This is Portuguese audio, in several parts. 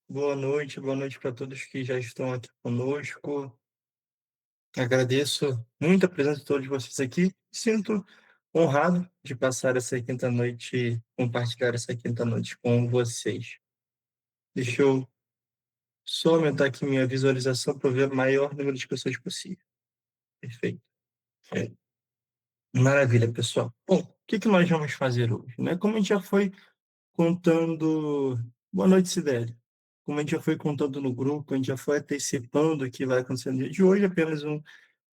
Boa noite para todos que já estão aqui conosco. Agradeço muito a presença de todos vocês aqui. Sinto honrado de passar essa quinta noite, compartilhar essa quinta noite com vocês. Deixa eu só aumentar aqui minha visualização para ver o maior número de pessoas possível. Perfeito. É, Maravilha, pessoal. Bom, o que nós vamos fazer hoje, né? Como a gente já foi contando. Boa noite, Sibeli. Como a gente já foi contando no grupo, a gente já foi antecipando o que vai acontecer no dia de hoje, apenas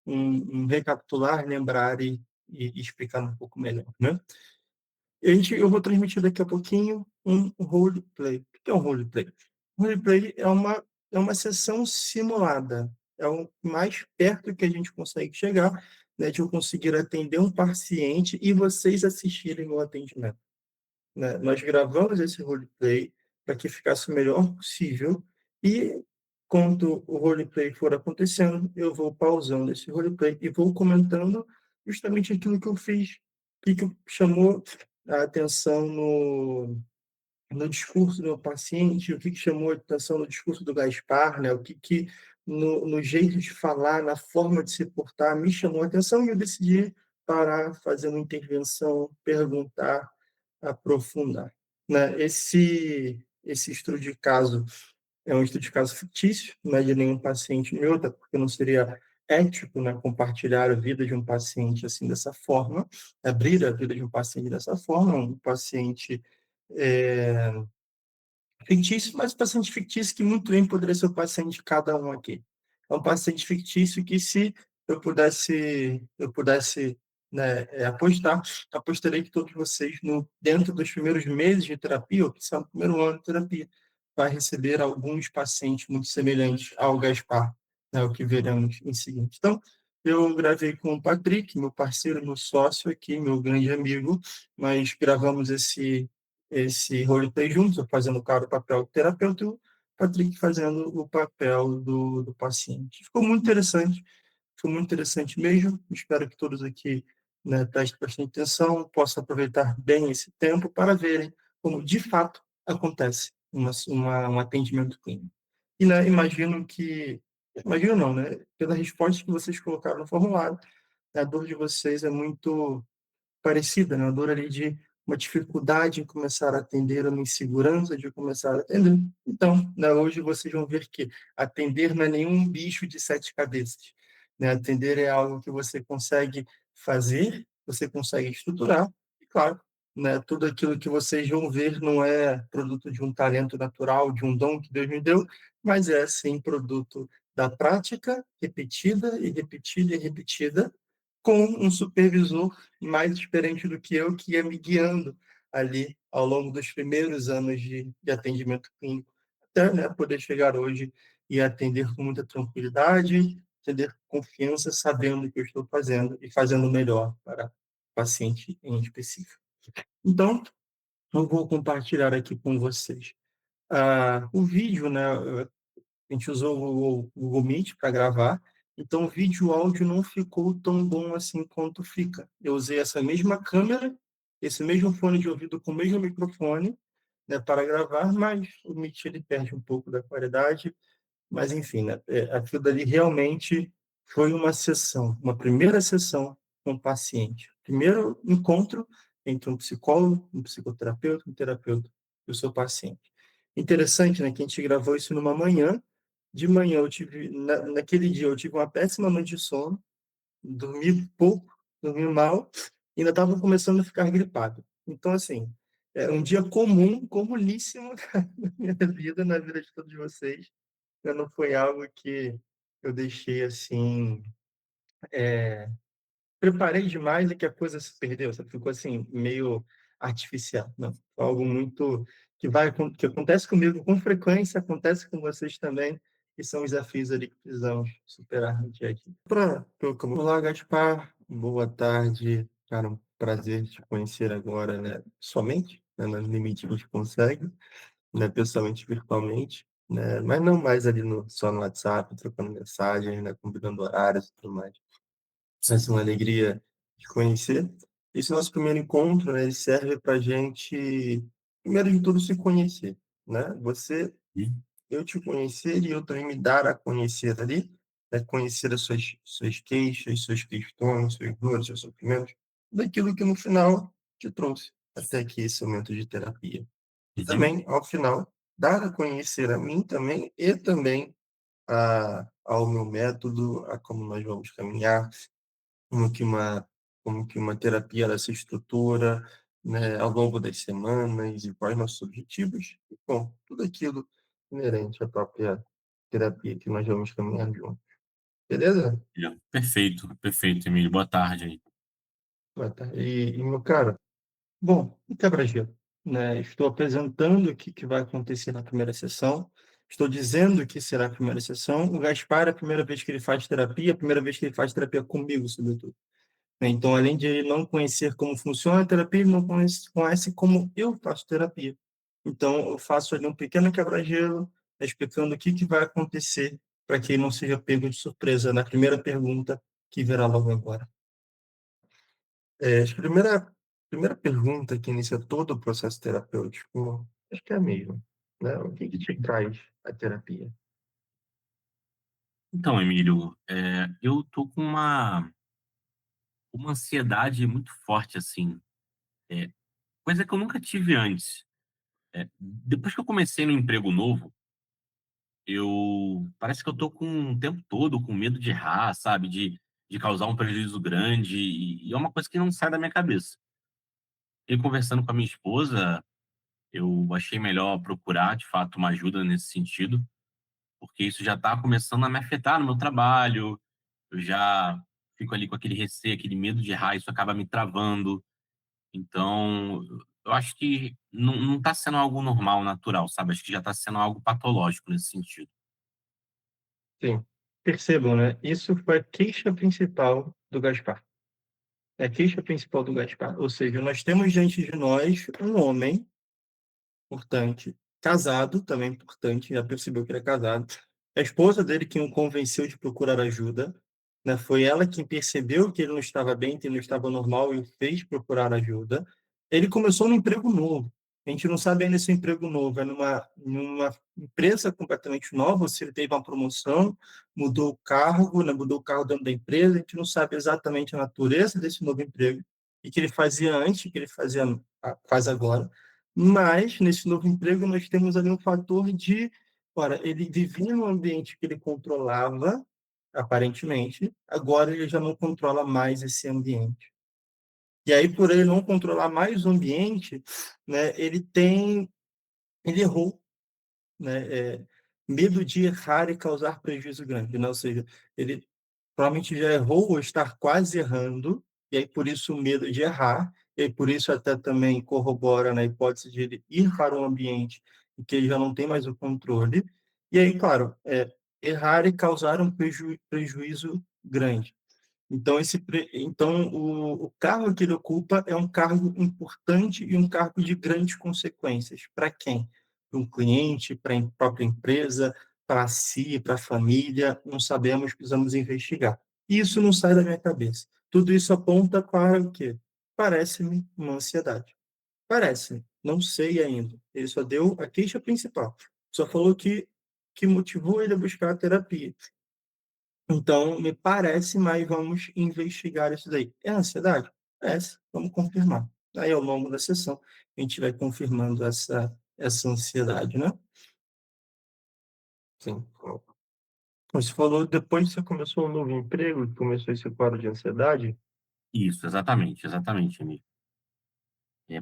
um recapitular, lembrar e explicar um pouco melhor, né? Eu vou transmitir daqui a pouquinho um roleplay. O que é um roleplay? Roleplay é uma sessão simulada. É o mais perto que a gente consegue chegar, né, de eu conseguir atender um paciente e vocês assistirem o atendimento, né? Nós gravamos esse roleplay para que ficasse o melhor possível e, quando o roleplay for acontecendo, eu vou pausando esse roleplay e vou comentando justamente aquilo que eu fiz, o que chamou a atenção no discurso do meu paciente, o que chamou a atenção no discurso do Gaspar, né? O que no jeito de falar, na forma de se portar, me chamou a atenção e eu decidi parar, fazer uma intervenção, perguntar, aprofundar, né? Esse estudo de caso é um estudo de caso fictício, não é de nenhum paciente meu, até porque não seria ético, né, compartilhar a vida de um paciente assim dessa forma, abrir a vida de um paciente dessa forma, um paciente é, fictício, mas paciente fictício que muito bem poderia ser o paciente de cada um aqui. É um paciente fictício que, se eu pudesse, né, apostar, apostaria que todos vocês, dentro dos primeiros meses de terapia, ou que são o primeiro ano de terapia, vai receber alguns pacientes muito semelhantes ao Gaspar, né, o que veremos em seguinte. Então, eu gravei com o Patrick, meu parceiro, meu sócio aqui, meu grande amigo, mas gravamos esse roleplay juntos, eu fazendo o cara o papel do terapeuta e o Patrick fazendo o papel do paciente. Ficou muito interessante mesmo. Espero que todos aqui, né, prestem bastante atenção, possam aproveitar bem esse tempo para verem como de fato acontece um atendimento clínico. E, né, imagino não, né, pela resposta que vocês colocaram no formulário, a dor de vocês é muito parecida, né? A dor ali de uma dificuldade em começar a atender, uma insegurança de começar a atender. Então, né, hoje vocês vão ver que atender não é nenhum bicho de sete cabeças, né? Atender é algo que você consegue fazer, você consegue estruturar, e claro, né, tudo aquilo que vocês vão ver não é produto de um talento natural, de um dom que Deus me deu, mas é sim produto da prática repetida e repetida e repetida, com um supervisor mais experiente do que eu, que ia me guiando ali ao longo dos primeiros anos de atendimento clínico, até, né, poder chegar hoje e atender com muita tranquilidade, atender com confiança, sabendo o que eu estou fazendo e fazendo o melhor para o paciente em específico. Então, eu vou compartilhar aqui com vocês o vídeo, né? A gente usou o Google Meet para gravar, então o vídeo e o áudio não ficou tão bom assim quanto fica. Eu usei essa mesma câmera, esse mesmo fone de ouvido com o mesmo microfone, né, para gravar, mas o Meet ele perde um pouco da qualidade, mas enfim, né, aquilo dali realmente foi uma sessão, uma primeira sessão com o paciente. Primeiro encontro entre um psicólogo, um psicoterapeuta, um terapeuta e o seu paciente. Interessante, né, que a gente gravou isso numa manhã. De manhã naquele dia eu tive uma péssima noite de sono, dormi pouco, dormi mal, e ainda estava começando a ficar gripado. Então, assim, é um dia comum, comuníssimo na minha vida, na vida de todos vocês. Não foi algo que eu deixei assim, preparei demais e que a coisa se perdeu, sabe? Ficou assim, meio artificial. Não, foi algo muito que acontece comigo com frequência, acontece com vocês também, e são desafios ali que precisamos superar no dia a dia. Olá, Gaspar, boa tarde, cara, um prazer te conhecer agora, né? Somente, né, no limite que a gente consegue, né, pessoalmente, virtualmente, né, mas não mais ali só no WhatsApp, trocando mensagens, né, combinando horários e tudo mais. Vai ser uma alegria te conhecer. Esse nosso primeiro encontro, né, ele serve para a gente, primeiro de tudo, se conhecer, né? eu te conhecer e eu também me dar a conhecer ali, né, conhecer as suas queixas, suas questões, suas dores, seus sofrimentos, daquilo que no final te trouxe até aqui esse momento de terapia. E Uhum. também, ao final, dar a conhecer a mim também e também ao meu método, a como nós vamos caminhar, como que uma como que uma terapia ela se estrutura, né, ao longo das semanas e quais nossos objetivos, e bom, tudo aquilo inerente à própria terapia que nós vamos caminhar juntos. Beleza? Perfeito, perfeito, Emílio. Boa tarde aí. Boa tarde. Meu caro, bom, e quebra-gelo, né? Estou apresentando o que vai acontecer na primeira sessão, estou dizendo que será a primeira sessão. O Gaspar, é a primeira vez que ele faz terapia, a primeira vez que ele faz terapia comigo, sobretudo. Né? Então, além de ele não conhecer como funciona a terapia, ele não conhece como eu faço terapia. Então, eu faço ali um pequeno quebra-gelo, explicando o que vai acontecer para que ele não seja pego de surpresa na primeira pergunta que virá logo agora. Acho que a primeira pergunta que inicia todo o processo terapêutico, acho que é a mesma, né? O que te traz a terapia? Então, Emílio, eu tô com uma ansiedade muito forte, assim, eh, coisa que eu nunca tive antes. Depois que eu comecei no emprego novo, eu parece que eu tô com o tempo todo com medo de errar, sabe, de causar um prejuízo grande, e é uma coisa que não sai da minha cabeça. E conversando com a minha esposa, eu achei melhor procurar, de fato, uma ajuda nesse sentido, porque isso já tá começando a me afetar no meu trabalho. Eu já fico ali com aquele receio, aquele medo de errar, isso acaba me travando. Então, eu acho que não tá sendo algo normal, natural, sabe, acho que já tá sendo algo patológico nesse sentido. Sim. Percebam, né? Isso foi a queixa principal do Gaspar. É a queixa principal do Gaspar. Ou seja, nós temos diante de nós um homem importante, casado, também importante, já percebeu que ele é casado. A esposa dele que o convenceu de procurar ajuda, né? Foi ela quem percebeu que ele não estava bem, que ele não estava normal e o fez procurar ajuda. Ele começou num emprego novo. A gente não sabe ainda se o emprego novo é numa empresa completamente nova, ou se ele teve uma promoção, mudou o cargo, né? Mudou o cargo dentro da empresa. A gente não sabe exatamente a natureza desse novo emprego e que ele fazia antes, que ele faz agora. Mas, nesse novo emprego, nós temos ali um fator de, ora, ele vivia num ambiente que ele controlava, aparentemente, agora ele já não controla mais esse ambiente. E aí, por ele não controlar mais o ambiente, né, ele errou, né, medo de errar e causar prejuízo grande, né? Ou seja, ele provavelmente já errou ou estar quase errando, e aí por isso o medo de errar, e aí por isso até também corrobora na hipótese de ele ir para um ambiente em que ele já não tem mais o controle, e aí, claro, errar e causar um prejuízo grande. Então, então o cargo que ele ocupa é um cargo importante e um cargo de grandes consequências. Para quem? Para um cliente, para a própria empresa, para si, para a família, não sabemos, precisamos investigar. Isso não sai da minha cabeça. Tudo isso aponta para o quê? Parece-me uma ansiedade. Parece, não sei ainda. Ele só deu a queixa principal. Só falou que motivou ele a buscar a terapia. Então, me parece, mas vamos investigar isso daí. É ansiedade? É, vamos confirmar. Aí, ao longo da sessão, a gente vai confirmando essa ansiedade, né? Sim. Você falou, depois que você começou um novo emprego, que começou esse quadro de ansiedade? Isso, exatamente, exatamente, amigo.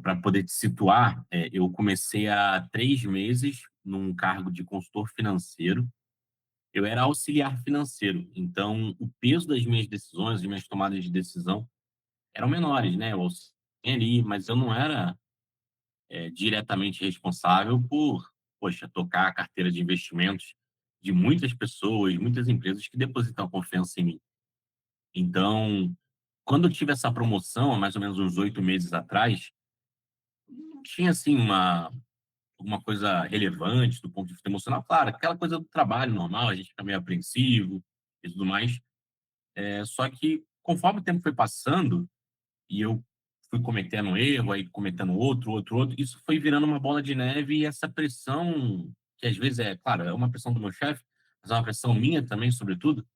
Para poder te situar, eu comecei há 3 meses num cargo de consultor financeiro. Eu era auxiliar financeiro, então o peso das minhas decisões, das minhas tomadas de decisão eram menores, né, eu auxiliei ali, mas eu não era, diretamente responsável por, poxa, tocar a carteira de investimentos de muitas pessoas, muitas empresas que depositam confiança em mim. Então, quando eu tive essa promoção, há mais ou menos uns 8 meses atrás, não tinha, assim, alguma coisa relevante do ponto de vista emocional. Claro, aquela coisa do trabalho normal, a gente fica meio apreensivo e tudo mais. Só que, conforme o tempo foi passando e eu fui cometendo um erro, aí cometendo outro, isso foi virando uma bola de neve, e essa pressão que às vezes é, claro, é uma pressão do meu chefe, mas é uma pressão minha também, sobretudo,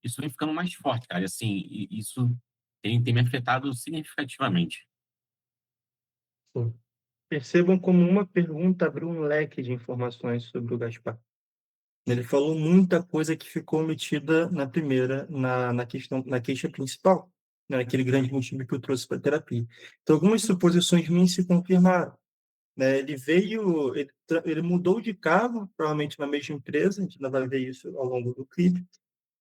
isso vem ficando mais forte, cara. E assim, isso tem me afetado significativamente. Sim. Percebam como uma pergunta abriu um leque de informações sobre o Gaspar. Ele falou muita coisa que ficou omitida na primeira, na questão, na queixa principal, né, naquele grande motivo que eu trouxe para a terapia. Então, algumas suposições minhas se confirmaram, né? Ele mudou de cargo, provavelmente na mesma empresa, a gente ainda vai ver isso ao longo do clipe,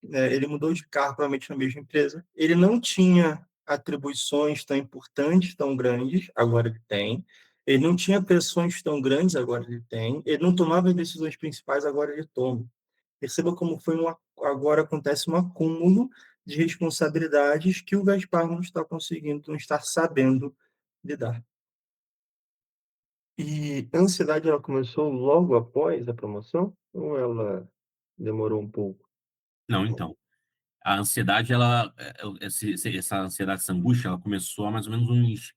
né? Ele mudou de cargo, provavelmente na mesma empresa. Ele não tinha atribuições tão importantes, tão grandes, agora ele tem. Ele não tinha pressões tão grandes, agora ele tem. Ele não tomava as decisões principais, agora ele toma. Perceba como agora acontece um acúmulo de responsabilidades que o Gaspar não está conseguindo, não está sabendo lidar. E a ansiedade ela começou logo após a promoção ou ela demorou um pouco? Não, então, a ansiedade, essa ansiedade, essa angústia, ela começou há mais ou menos uns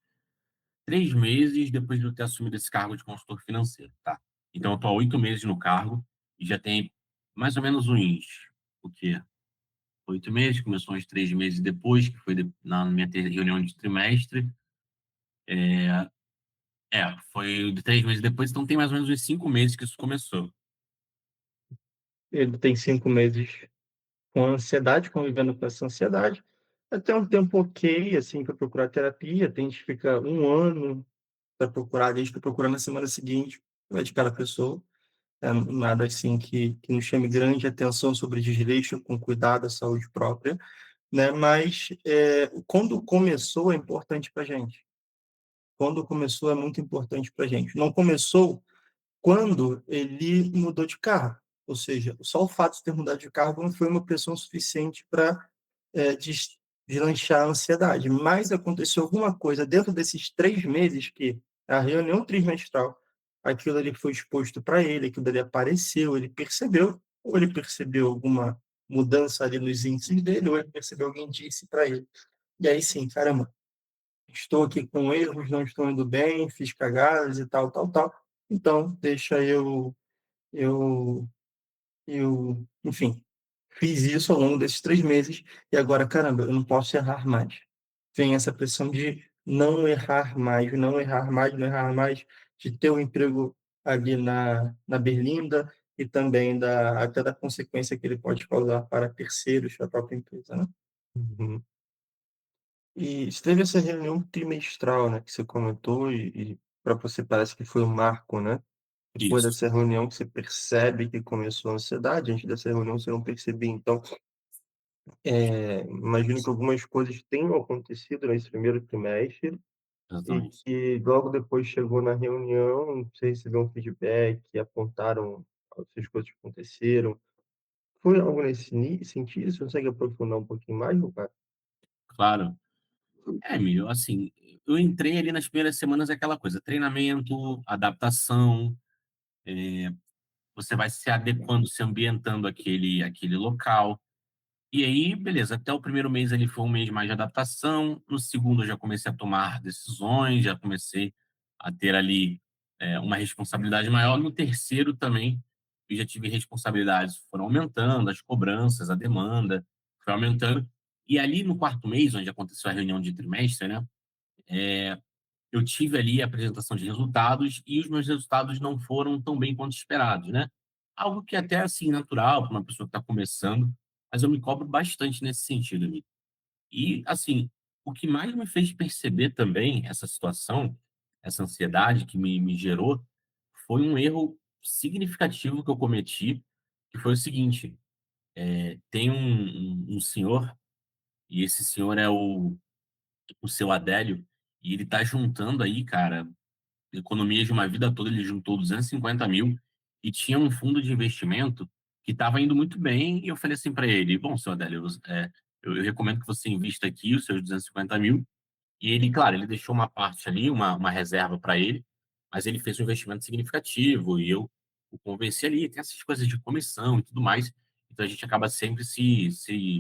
3 meses depois de eu ter assumido esse cargo de consultor financeiro, tá? Então, eu tô há 8 meses no cargo e já tem mais ou menos o quê? 8 meses, começou uns 3 meses depois, que foi na minha reunião de trimestre. Foi de 3 meses depois, então tem mais ou menos uns 5 meses que isso começou. Ele tem 5 meses com ansiedade, convivendo com essa ansiedade. Até um tempo ok, assim, para procurar terapia. Tem gente que fica um ano para procurar, desde que procura na semana seguinte, vai de cada pessoa. É nada assim que nos chame grande atenção sobre desleixo, com cuidado à saúde própria, né? Mas quando começou é importante para gente. Quando começou é muito importante para gente. Não começou quando ele mudou de carro. Ou seja, só o fato de ter mudado de cargo não foi uma pressão suficiente para deslanchar a ansiedade. Mas aconteceu alguma coisa dentro desses 3 meses que a reunião trimestral, aquilo ali foi exposto para ele, aquilo ali apareceu, ele percebeu, ou ele percebeu alguma mudança ali nos índices dele, ou ele percebeu alguém disse para ele. E aí sim, caramba, estou aqui com erros, não estou indo bem, fiz cagadas e tal, tal, tal. Então, deixa eu, enfim, fiz isso ao longo desses 3 meses e agora, caramba, eu não posso errar mais. Vem essa pressão de não errar mais, não errar mais, não errar mais, de ter um emprego ali na Berlinda e também até da consequência que ele pode causar para terceiros da própria empresa, né? Uhum. E você teve essa reunião trimestral, né, que você comentou, e para você parece que foi um marco, né? Depois Isso, dessa reunião que você percebe que começou a ansiedade, antes dessa reunião você não percebia. Então, imagino que algumas coisas tenham acontecido nesse primeiro trimestre e exatamente. que logo depois chegou na reunião, você recebeu um feedback, apontaram as coisas que aconteceram. Foi algo nesse sentido? Você consegue aprofundar um pouquinho mais, meu cara? Claro. Emílio, assim, eu entrei ali nas primeiras semanas é aquela coisa, treinamento, adaptação, você vai se adequando, se ambientando àquele local. E aí, beleza, até o primeiro mês ali foi um mês mais de adaptação, no segundo eu já comecei a tomar decisões, já comecei a ter ali uma responsabilidade maior, no terceiro também eu já tive responsabilidades, foram aumentando, as cobranças, a demanda foi aumentando, e ali no quarto mês, onde aconteceu a reunião de trimestre, né, eu tive ali a apresentação de resultados e os meus resultados não foram tão bem quanto esperados, né? Algo que é até assim natural para uma pessoa que está começando, mas eu me cobro bastante nesse sentido, amigo. E assim, o que mais me fez perceber também essa situação, essa ansiedade que me gerou, foi um erro significativo que eu cometi, que foi o seguinte: tem um senhor, e esse senhor é o seu Adélio, e ele tá juntando aí, cara, economia de uma vida toda, ele juntou 250 mil e tinha um fundo de investimento que estava indo muito bem. E eu falei assim para ele: bom, seu Adélio, eu recomendo que você invista aqui os seus 250 mil. E ele, claro, ele deixou uma parte ali, uma reserva para ele, mas ele fez um investimento significativo e eu o convenci ali. Tem essas coisas de comissão e tudo mais. Então a gente acaba sempre se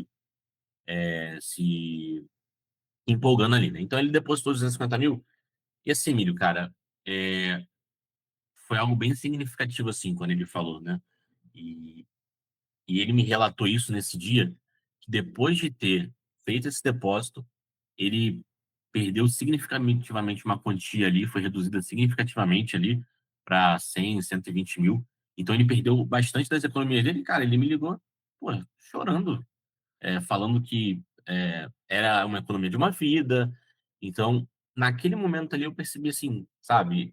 empolgando ali, né? Então ele depositou 250 mil. E assim, Milho, cara, é, foi algo bem significativo, assim, quando ele falou, né? E, e ele me relatou isso nesse dia, que depois de ter feito esse depósito, ele perdeu significativamente uma quantia ali, foi reduzida significativamente ali para 100, 120 mil. Então ele perdeu bastante das economias dele. Cara, ele me ligou, pô, chorando, falando que era uma economia de uma vida. Então, naquele momento ali, eu percebi assim, sabe,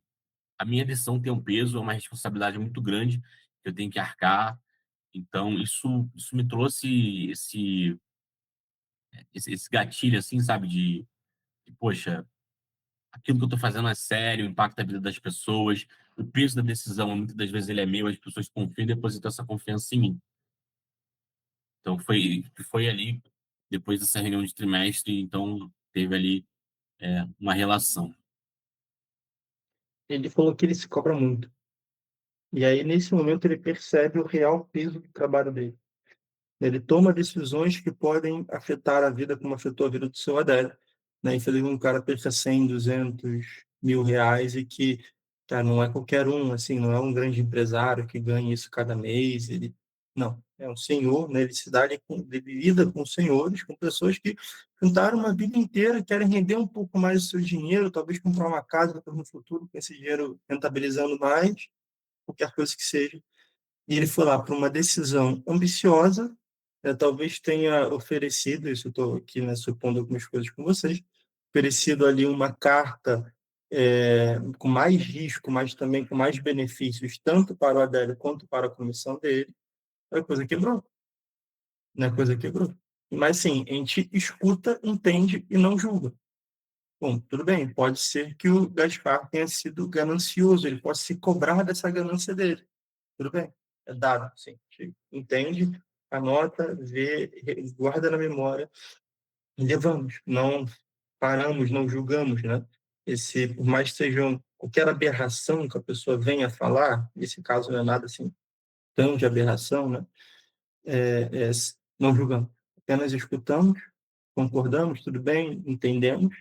a minha decisão tem um peso, é uma responsabilidade muito grande que eu tenho que arcar. Então, isso me trouxe esse gatilho, assim, sabe, poxa, aquilo que eu estou fazendo é sério, impacta a vida das pessoas, o peso da decisão, muitas das vezes ele é meu, as pessoas confiam e depositam essa confiança em mim. Então, foi ali, depois dessa reunião de trimestre, então teve ali uma relação. Ele falou que ele se cobra muito. E aí, nesse momento, ele percebe o real peso do trabalho dele. Ele toma decisões que podem afetar a vida como afetou a vida do seu Adélio, né? Infelizmente, um cara perca 100, 200 mil reais e que, cara, não é qualquer um, assim, não é um grande empresário que ganha isso cada mês. Ele, não, é um senhor, né? Ele se dá, ele lida com senhores, com pessoas que juntaram uma vida inteira, querem render um pouco mais do seu dinheiro, talvez comprar uma casa no futuro com esse dinheiro rentabilizando mais, qualquer coisa que seja. E ele foi lá para uma decisão ambiciosa, talvez tenha oferecido, isso eu estou aqui, né, supondo algumas coisas com vocês, oferecido ali uma carta com mais risco, mas também com mais benefícios, tanto para o Adélio quanto para a comissão dele. A coisa quebrou, né? A coisa quebrou. Mas, sim, a gente escuta, entende e não julga. Bom, tudo bem, pode ser que o Gaspar tenha sido ganancioso, ele pode se cobrar dessa ganância dele. Tudo bem, é dado, sim. A gente entende, anota, vê, guarda na memória e levamos. Não paramos, não julgamos, né? Por mais que seja qualquer aberração que a pessoa venha falar, nesse caso não é nada assim tão de aberração, né? É, é, não julgamos, apenas escutamos, concordamos, tudo bem, entendemos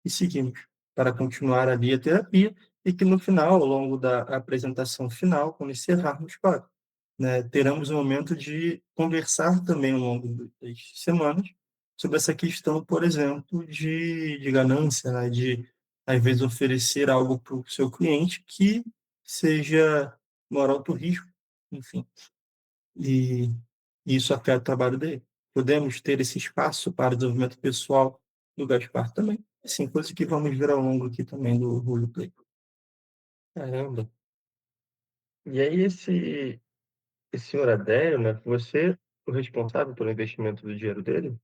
e seguimos para continuar ali a terapia e que no final, ao longo da apresentação final, quando encerrarmos, claro, né, teremos um momento de conversar também ao longo das semanas sobre essa questão, por exemplo, de ganância, né, de, às vezes, oferecer algo para o seu cliente que seja maior alto risco, enfim, e isso afeta o trabalho dele. Podemos ter esse espaço para desenvolvimento pessoal do Gaspar também. Assim, coisa que vamos ver ao longo aqui também do roleplay. Caramba. E aí, esse senhor Adélio, né? Você o responsável pelo investimento do dinheiro dele?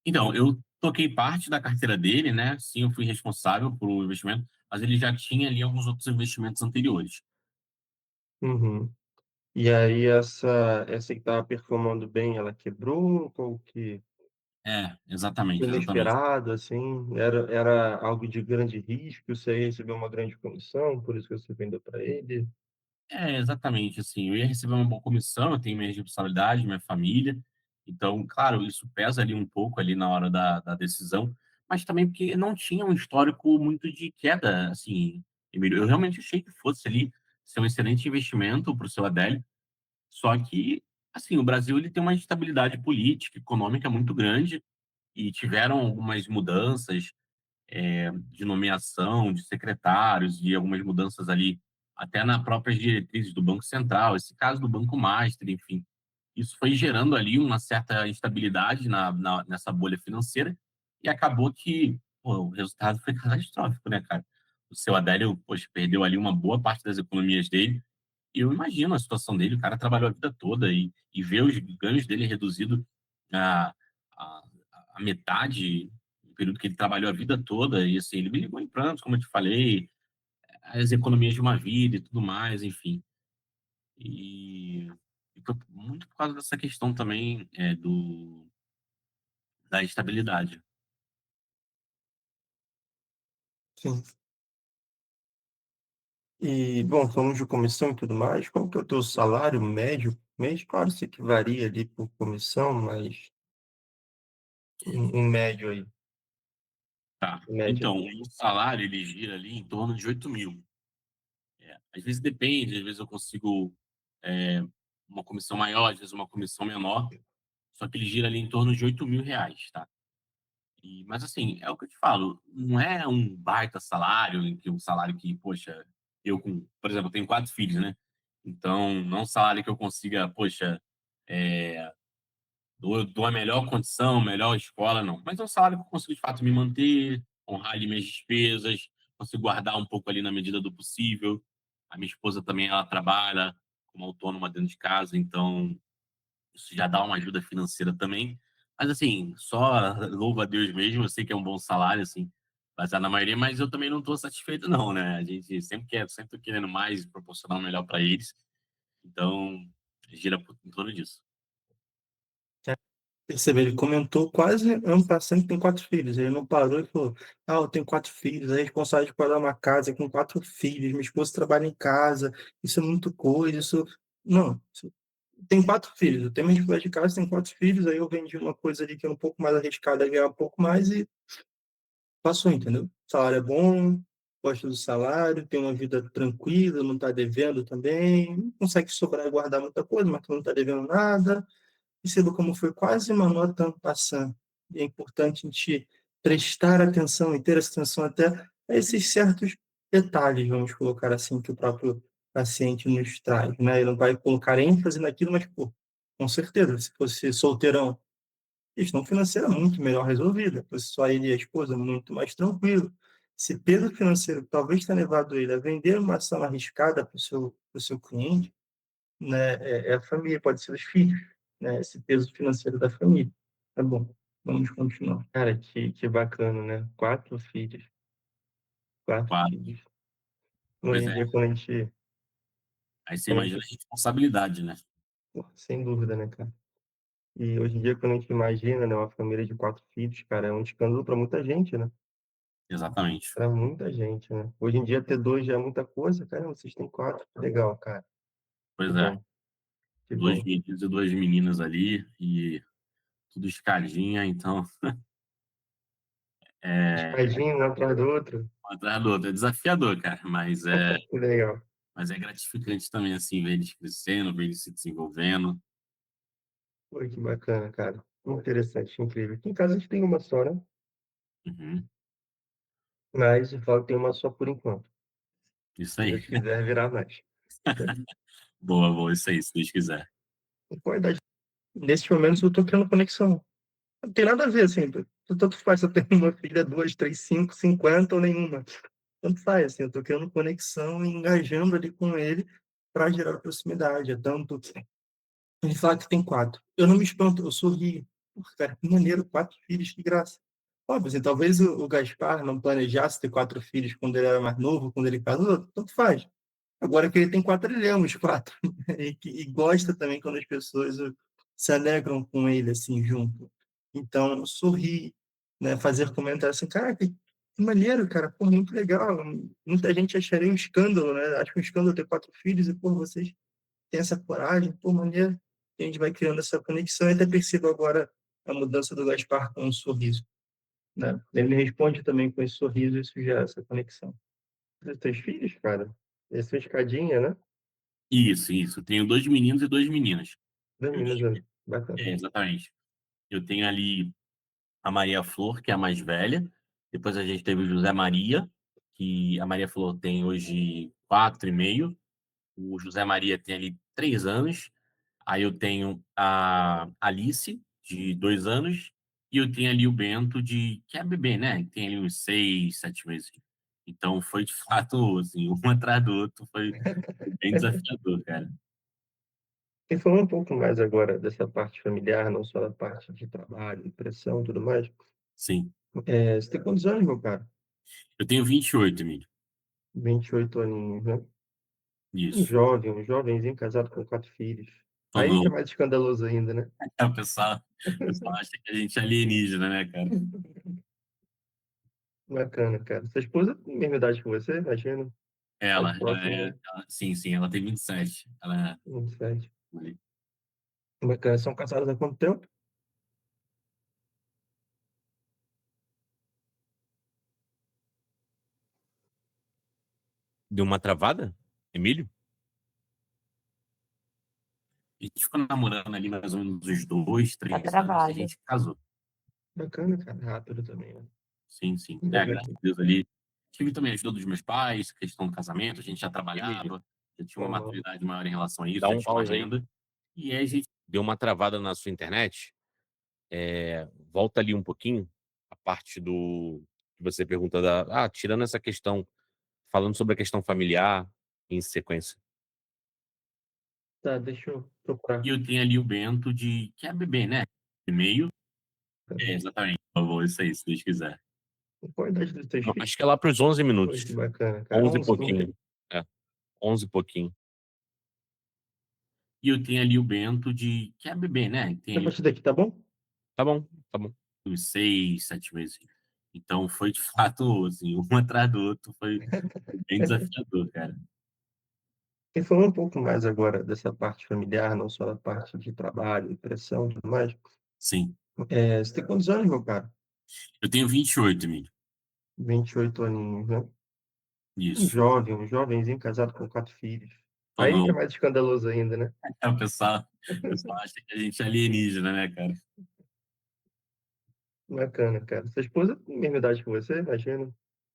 Então, eu toquei parte da carteira dele, né? Sim, eu fui responsável pelo investimento, mas ele já tinha ali alguns outros investimentos anteriores. Uhum. E aí, essa que estava performando bem, ela quebrou? Qual que Exatamente, exatamente. inesperado, assim? Era algo de grande risco? Você recebeu uma grande comissão, por isso que você vendeu para ele? Exatamente, assim, eu ia receber uma boa comissão, eu tenho minha responsabilidade, minha família, então, claro, isso pesa ali um pouco ali na hora da decisão, mas também porque não tinha um histórico muito de queda, assim, Emílio, eu realmente achei que fosse ali ser um excelente investimento para o seu Adélio, só que, assim, o Brasil ele tem uma instabilidade política, econômica muito grande, e tiveram algumas mudanças de nomeação de secretários e algumas mudanças ali, até na próprias diretrizes do Banco Central, esse caso do Banco Master, enfim. Isso foi gerando ali uma certa instabilidade nessa bolha financeira e acabou que pô, o resultado foi catastrófico, né, cara? O seu Adélio, poxa, perdeu ali uma boa parte das economias dele. E eu imagino a situação dele, o cara trabalhou a vida toda e ver os ganhos dele reduzido a, a, a metade do período que ele trabalhou a vida toda, e assim, ele me ligou em prantos, como eu te falei, as economias de uma vida e tudo mais, enfim. E, e foi muito por causa dessa questão também da estabilidade. Sim. E, bom, falamos de comissão e tudo mais. Qual que é o teu salário médio por mês? Claro, sei que varia ali por comissão, mas em médio aí, Tá. em média. Então, o salário ele gira ali em torno de 8 mil. Às vezes depende, às vezes eu consigo é, uma comissão maior, às vezes uma comissão menor, só que ele gira ali em torno de R$ 8.000, tá? Mas assim, é o que eu te falo, não é um baita salário, em que um salário que, poxa, por exemplo, eu tenho 4 filhos, né? Então, não é um salário que eu consiga, poxa, é, dou a melhor condição, melhor escola, não. Mas é um salário que eu consigo, de fato, me manter, honrar ali minhas despesas, consigo guardar um pouco ali na medida do possível. A minha esposa também, ela trabalha como autônoma dentro de casa, então isso já dá uma ajuda financeira também. Mas, assim, só louvo a Deus mesmo. Eu sei que é um bom salário, assim, baseado na maioria, mas eu também não estou satisfeito, não, né? A gente sempre quer, sempre tô querendo mais, proporcionar o melhor para eles. Então, gira em torno disso. Percebe, ele comentou quase ano passando que tem 4 filhos. Ele não parou e falou: Ah, eu tenho 4 filhos, é responsável de pagar uma casa com 4 filhos, minha esposa trabalha em casa, isso é muito coisa, isso. Não, tem 4 filhos, eu tenho minha esposa de casa, tem 4 filhos, aí eu vendi uma coisa ali que é um pouco mais arriscada, ganhar um pouco mais e passou, entendeu? O salário é bom, gosta do salário, tem uma vida tranquila, não está devendo também, não consegue sobrar e guardar muita coisa, mas não está devendo nada. Perceba como foi quase uma nota passando. E é importante a gente prestar atenção e ter atenção até a esses certos detalhes, vamos colocar assim, que o próprio paciente nos traz, né? Ele não vai colocar ênfase naquilo, mas, pô, com certeza, se fosse solteirão, questão financeira muito melhor resolvida, fosse só ele e a esposa, muito mais tranquilo. Se peso financeiro talvez tenha levado ele a vender uma ação arriscada para o seu cliente, né, é a família, pode ser os filhos, né, esse peso financeiro da família. Tá bom, vamos continuar. Cara, que bacana, né? 4 filhos, quatro Claro. filhos. Hoje Pois em é. dia, Aí você quando a imagina a gente, responsabilidade, né? pô, sem dúvida, né, cara? E hoje em dia, quando a gente imagina, né, uma família de 4 filhos, cara, é um escândalo para muita gente, né? Exatamente. Para muita gente, né? Hoje em dia, ter dois já é muita coisa, cara. Vocês têm 4. Legal, cara. Que Pois é. bom, que Dois bom. meninos e duas meninas ali, e tudo escadinha, então é Escadinho, um atrás do outro. um atrás do outro. É desafiador, cara, Que legal. mas é gratificante também, assim, ver eles crescendo, ver eles se desenvolvendo. Pô, que bacana, cara. Interessante, incrível. Aqui em casa a gente tem uma só, né? Uhum. Mas eu falo que tem uma só por enquanto. Isso Se aí. Deus quiser, virar mais. Boa, boa, isso aí, se Deus quiser. Com a idade, nesses momentos eu tô criando conexão. Não tem nada a ver, assim. Tanto faz se eu tenho uma filha, duas, três, cinco, 50 ou nenhuma. Tanto faz, assim. Eu tô criando conexão e engajando ali com ele para gerar proximidade. É tanto ele fala que tem 4. Eu não me espanto, eu sorri. Porra, cara, que maneiro, 4 filhos, que graça. Óbvio, assim, talvez o Gaspar não planejasse ter 4 filhos quando ele era mais novo, quando ele casou, tanto faz. Agora que ele tem 4, ele ama os 4. E gosta também quando as pessoas se alegram com ele, assim, junto. Então, sorrir, né, fazer comentários assim, cara, que maneiro, cara, pô, muito legal. Muita gente acharia um escândalo, né? Acho que um escândalo ter 4 filhos e, pô, vocês têm essa coragem, pô, maneiro. E a gente vai criando essa conexão e até percebo agora a mudança do Gaspar com um sorriso, né? Ele me responde também com esse sorriso, isso gera essa conexão. Os teus filhos, cara, essa escadinha, né? Isso, isso. Eu tenho 2 meninos e 2 meninas. Das Eu, meninas, né? Bacana. exatamente. Eu tenho ali a Maria Flor, que é a mais velha. Depois a gente teve o José Maria, que a Maria Flor tem hoje 4 e meio. O José Maria tem ali 3 anos. Aí eu tenho a Alice, de 2 anos. E eu tenho ali o Bento, que é bebê, né? Tem ali uns 6, 7 meses. Então foi de fato, assim, um atrás do outro. Foi bem desafiador, cara. E falando um pouco mais agora dessa parte familiar, não só da parte de trabalho, pressão e tudo mais. Sim. Você tem quantos anos, meu cara? Eu tenho 28, Emílio. 28 aninhos, né? Isso. Um jovenzinho casado com 4 filhos. Tô Aí que é novo. mais escandaloso ainda, né? O pessoal acha que a gente é alienígena, né, cara? Bacana, cara. Sua esposa tem a mesma idade que você, imagina? Ela, Mais ela próximo, é. né? Sim, sim, ela tem 27. Ela 27. é. Bacana. São casados há quanto tempo? Deu uma travada? Emílio? A gente ficou namorando ali mais ou menos uns 2, Tá 3 anos, e a travado. gente casou. Bacana, cara. Rápido também, né? Sim, sim. Legal. Graças a Deus ali. Tive também a ajuda dos meus pais, questão do casamento, a gente já Emílio, trabalhava, já tinha uma Normal. maturidade maior em relação a isso, dá já um tinha uma pause aí. renda. E aí a gente Deu uma travada na sua internet. Volta ali um pouquinho, a parte do que você pergunta tirando essa questão, falando sobre a questão familiar em sequência. Tá, deixa eu procurar. e eu tenho ali o Bento de que é bebê, né? E-mail. Exatamente. Por favor, isso aí, se Deus quiser. Qual a idade dos teus Não, filhos? acho que é lá para os 11 minutos. Poxa, bacana, cara. 11 e 11, como que é? pouquinho. É, 11 e pouquinho. E eu tenho ali o Bento de que é bebê, né? Tem A ali partir daqui, tá bom? Tá bom, tá bom. uns 6, 7 meses. Então foi de fato, assim, um atrás do outro, foi bem desafiador, cara. E falando um pouco mais agora dessa parte familiar, não só da parte de trabalho, pressão e tudo mais. Sim. Você tem quantos anos, meu cara? Eu tenho 28, Emílio. 28 aninhos, né? Isso. Um jovenzinho casado com 4 filhos. Tô Aí que é novo. mais escandaloso ainda, né? O pessoal acha que a gente é alienígena, né, cara? Bacana, cara. Sua esposa tem a mesma idade que você, imagina?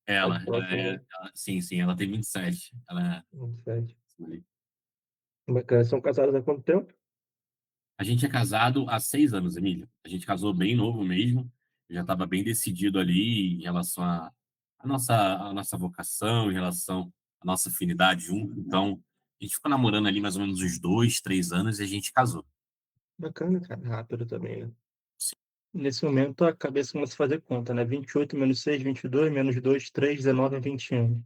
Tá próximo, né? Sim, sim, ela tem 27. Ela é. 27. Bacana. São casados há quanto tempo? A gente é casado há 6 anos, Emílio. A gente casou bem novo mesmo. Eu já estava bem decidido ali em relação à nossa vocação, em relação à nossa afinidade junto. Então, a gente ficou namorando ali mais ou menos uns 2, 3 anos e a gente casou. Bacana, cara. Rápido também, né? Sim, Nesse momento, a cabeça começa a fazer conta, né? 28 menos 6, 22, menos 2, 3, 19, 20 anos. Ou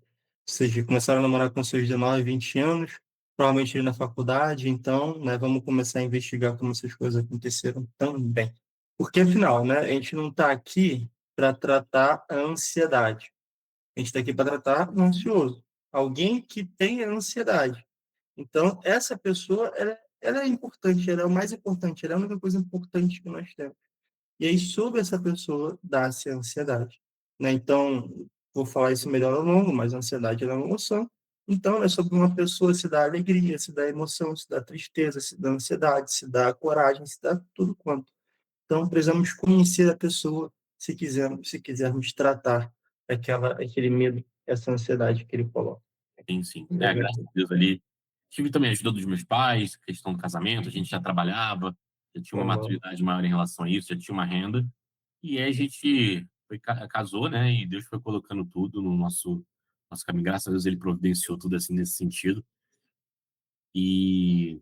seja, começaram a namorar com seus 19, 20 anos, provavelmente ali na faculdade, então, né, vamos começar a investigar como essas coisas aconteceram também. Porque, afinal, né, a gente não está aqui para tratar a ansiedade. A gente está aqui para tratar o ansioso. Alguém que tem ansiedade. Então, essa pessoa, ela é importante, ela é o mais importante, ela é a única coisa importante que nós temos. E aí, sobre essa pessoa, dá-se a ansiedade. Né? Então, vou falar isso melhor ao longo, mas a ansiedade é uma emoção. Então, é sobre uma pessoa se dá alegria, se dá emoção, se dá tristeza, se dá ansiedade, se dá coragem, se dá tudo quanto. Então, precisamos conhecer a pessoa se quisermos tratar aquele medo, essa ansiedade que ele coloca. sim, sim. Legal. Graças a Deus ali. Tive também a ajuda dos meus pais, questão do casamento, a gente já trabalhava, já tinha uma Normal. maturidade maior em relação a isso, já tinha uma renda. E aí a gente casou, né? E Deus foi colocando tudo no nosso caminho. Graças a Deus ele providenciou tudo assim nesse sentido. E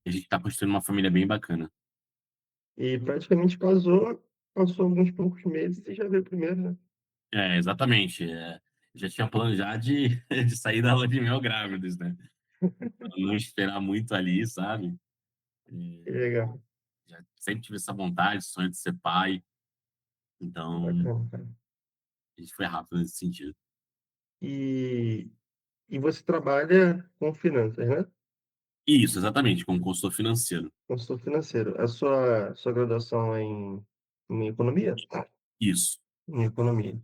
a gente está construindo uma família bem bacana. E praticamente casou, passou alguns poucos meses e já veio o primeiro, né? Exatamente. Já tinha plano já de, de sair da lua de mel grávidos, né? Pra não esperar muito ali, sabe? Que É, legal. já sempre tive essa vontade, sonho de ser pai. Então, Bacana, cara. a gente foi rápido nesse sentido. E, e você trabalha com finanças, né? Isso, exatamente, como consultor financeiro. Consultor financeiro. A sua graduação é em economia? Isso. Em economia.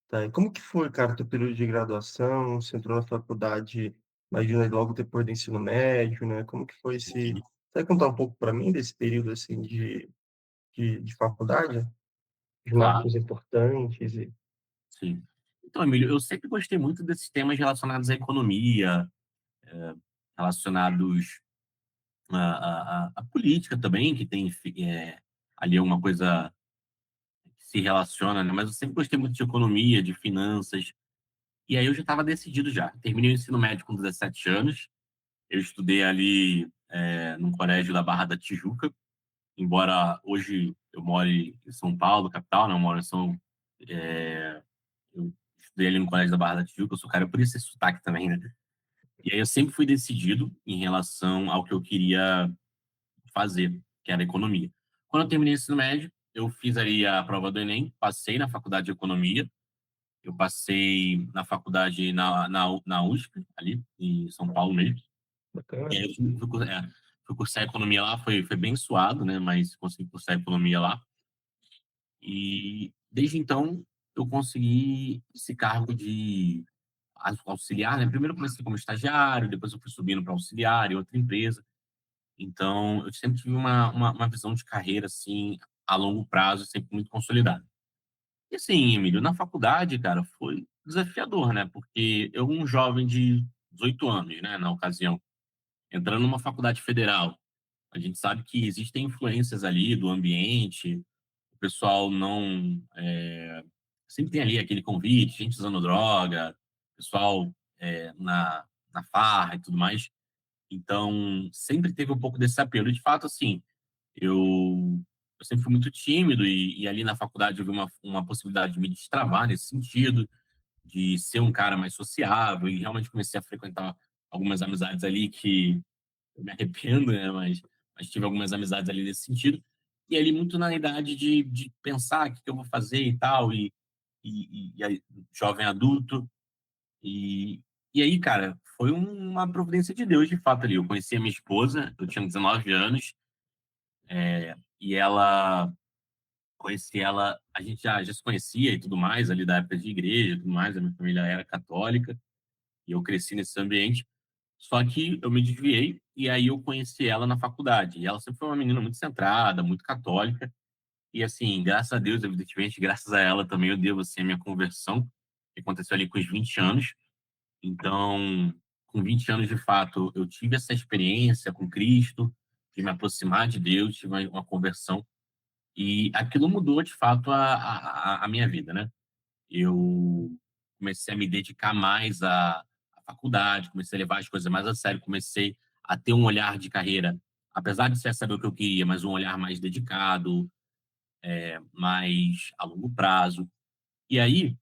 Tá. E como que foi, cara, teu período de graduação? Você entrou na faculdade, imagina, logo depois do ensino médio, né? Como que foi esse... Você vai contar um pouco para mim desse período, assim, de faculdade? Os Claro, marcos importantes e... sim. Então, Emílio, eu sempre gostei muito desses temas relacionados à economia, relacionados à política também, que tem ali alguma coisa que se relaciona, né? Mas eu sempre gostei muito de economia, de finanças. E aí eu já estava decidido já. Terminei o ensino médio com 17 anos. Eu estudei ali num colégio da Barra da Tijuca, embora hoje eu more em São Paulo, capital, né? Eu moro em São... eu estudei ali no colégio da Barra da Tijuca, eu sou cara, por isso esse sotaque também, né? E aí eu sempre fui decidido em relação ao que eu queria fazer, que era economia. Quando eu terminei o ensino médio, eu fiz ali a prova do Enem, passei na faculdade de economia, eu passei na faculdade na USP, ali em São Paulo mesmo. E Bacana. aí eu fui cursar economia lá, foi bem suado, né? Mas consegui cursar economia lá. E desde então eu consegui esse cargo de auxiliar, né? Primeiro eu comecei como estagiário, depois eu fui subindo para auxiliar em outra empresa. Então, eu sempre tive uma visão de carreira, assim, a longo prazo, sempre muito consolidada. E assim, Emílio, na faculdade, cara, foi desafiador, né? Porque eu, um jovem de 18 anos, né, na ocasião, entrando numa faculdade federal, a gente sabe que existem influências ali do ambiente, o pessoal não. Sempre tem ali aquele convite, gente usando droga, pessoal na farra e tudo mais. Então, sempre teve um pouco desse apelo. E, de fato, assim, eu, eu sempre fui muito tímido e ali na faculdade eu vi uma possibilidade de me destravar nesse sentido, de ser um cara mais sociável e realmente comecei a frequentar algumas amizades ali que eu me arrependo, né? Mas tive algumas amizades ali nesse sentido. E ali muito na idade de pensar o que eu vou fazer e tal, e aí, jovem adulto. E, e aí, cara, foi uma providência de Deus, de fato, ali. Eu conheci a minha esposa, eu tinha 19 anos, e conheci ela, a gente já se conhecia e tudo mais, ali da época de igreja e tudo mais, a minha família era católica, e eu cresci nesse ambiente. Só que eu me desviei, e aí eu conheci ela na faculdade. E ela sempre foi uma menina muito centrada, muito católica, e assim, graças a Deus, evidentemente, graças a ela também eu devo, assim, a minha conversão, que aconteceu ali com os 20 anos. Então, com 20 anos, de fato, eu tive essa experiência com Cristo, de me aproximar de Deus, tive uma conversão, e aquilo mudou, de fato, a minha vida, né? Eu comecei a me dedicar mais à faculdade, comecei a levar as coisas mais a sério, comecei a ter um olhar de carreira, apesar de saber o que eu queria, mas um olhar mais dedicado, mais a longo prazo. E aí,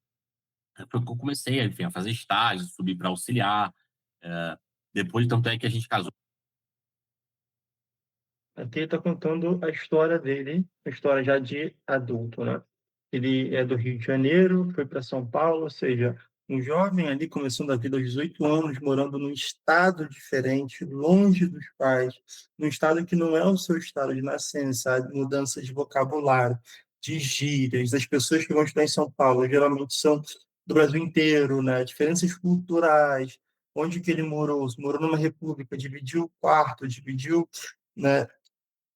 foi que eu comecei, enfim, a fazer estágio, subir para auxiliar. Depois, tanto é que a gente casou. Aqui ele está contando a história dele, a história já de adulto, né? Ele é do Rio de Janeiro, foi para São Paulo, ou seja, um jovem ali começando a vida aos 18 anos, morando num estado diferente, longe dos pais, num estado que não é o seu estado de nascença, mudança de vocabulário, de gírias, as pessoas que vão estudar em São Paulo geralmente são do Brasil inteiro, né? Diferenças culturais, onde que ele morou? Morou numa república, dividiu o quarto, dividiu, né,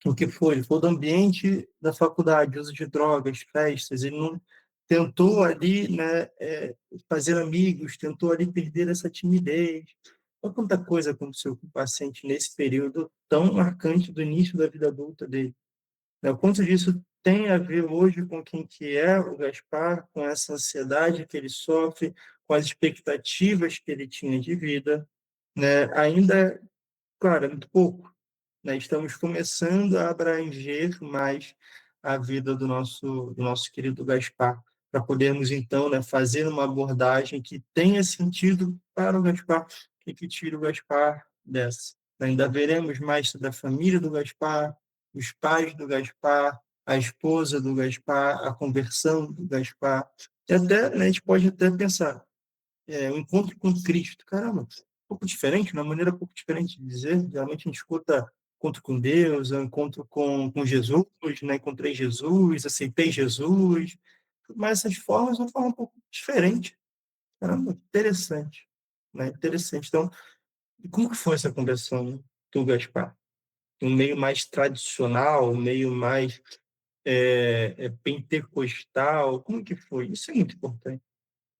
o que foi? Ele foi do ambiente da faculdade, uso de drogas, festas. Ele não tentou ali, né, fazer amigos, tentou ali perder essa timidez. Olha quanta coisa aconteceu com o paciente nesse período tão marcante do início da vida adulta dele. Né? O quanto disso tem a ver hoje com quem que é o Gaspar, com essa ansiedade que ele sofre, com as expectativas que ele tinha de vida, né? Ainda, claro, é muito pouco, né? Estamos começando a abranger mais a vida do nosso querido Gaspar, para podermos, então, né, fazer uma abordagem que tenha sentido para o Gaspar e que tire o Gaspar dessa. Ainda veremos mais sobre a família do Gaspar, os pais do Gaspar, a esposa do Gaspar, a conversão do Gaspar. E até, né, a gente pode até pensar, o encontro com Cristo. Caramba, um pouco diferente, uma maneira um pouco diferente de dizer. Geralmente a gente escuta encontro com Deus, encontro com Jesus, né? Encontrei Jesus, aceitei Jesus. Mas essas formas são forma um pouco diferente. Caramba, interessante. Né? Interessante. Então, e como que foi essa conversão do Gaspar? Um meio mais tradicional, um meio mais pentecostal? Como que foi? Isso é muito importante,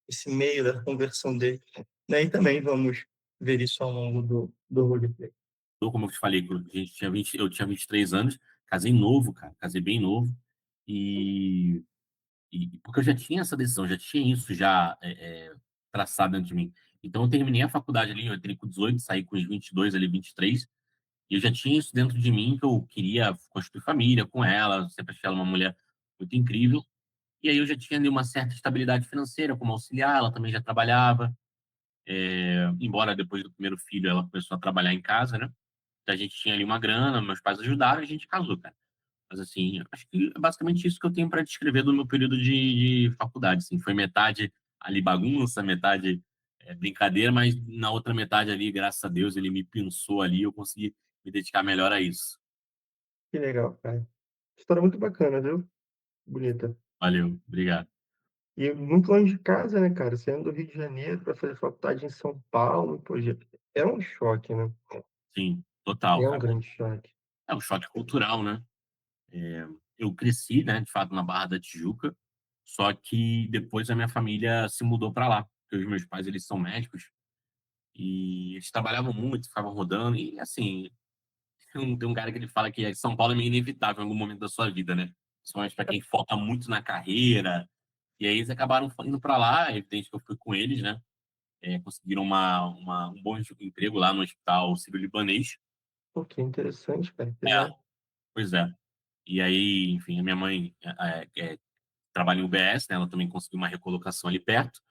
esse meio da conversão dele. Né? E também vamos ver isso ao longo do roleplay. Como eu te falei, eu tinha 23 anos, casei novo, cara, casei bem novo. E, porque eu já tinha essa decisão, já tinha isso já traçado dentro de mim. Então eu terminei a faculdade ali, eu entrei com 18, saí com os 22 ali, 23, e eu já tinha isso dentro de mim que eu queria construir família com ela, sempre achei ela uma mulher muito incrível. E aí eu já tinha ali uma certa estabilidade financeira como auxiliar, ela também já trabalhava, embora depois do primeiro filho ela começou a trabalhar em casa, né? Então, a gente tinha ali uma grana, meus pais ajudaram e a gente casou, cara. Mas assim, acho que é basicamente isso que eu tenho para descrever do meu período de faculdade. Assim, foi metade ali bagunça, metade brincadeira, mas na outra metade ali, graças a Deus, ele me pensou ali, eu consegui me dedicar melhor a isso. Que legal, cara. História muito bacana, viu? Bonita. Valeu, obrigado. E muito longe de casa, né, cara? Saindo do Rio de Janeiro para fazer faculdade em São Paulo, pô, é um choque, né? Sim, total, É um cara. grande choque. É um choque cultural, né? Eu cresci, né, de fato, na Barra da Tijuca, só que depois a minha família se mudou para lá, porque os meus pais, eles são médicos e eles trabalhavam muito, ficavam rodando e, assim, tem um cara que ele fala que São Paulo é meio inevitável em algum momento da sua vida, né? Principalmente para quem foca muito na carreira. E aí eles acabaram indo para lá, é evidente que eu fui com eles, né? Conseguiram um bom emprego lá no Hospital Sírio-Libanês. Pô, que interessante, cara. Que É, legal. pois é. E aí, enfim, a minha mãe trabalha em UBS, né? Ela também conseguiu uma recolocação ali perto.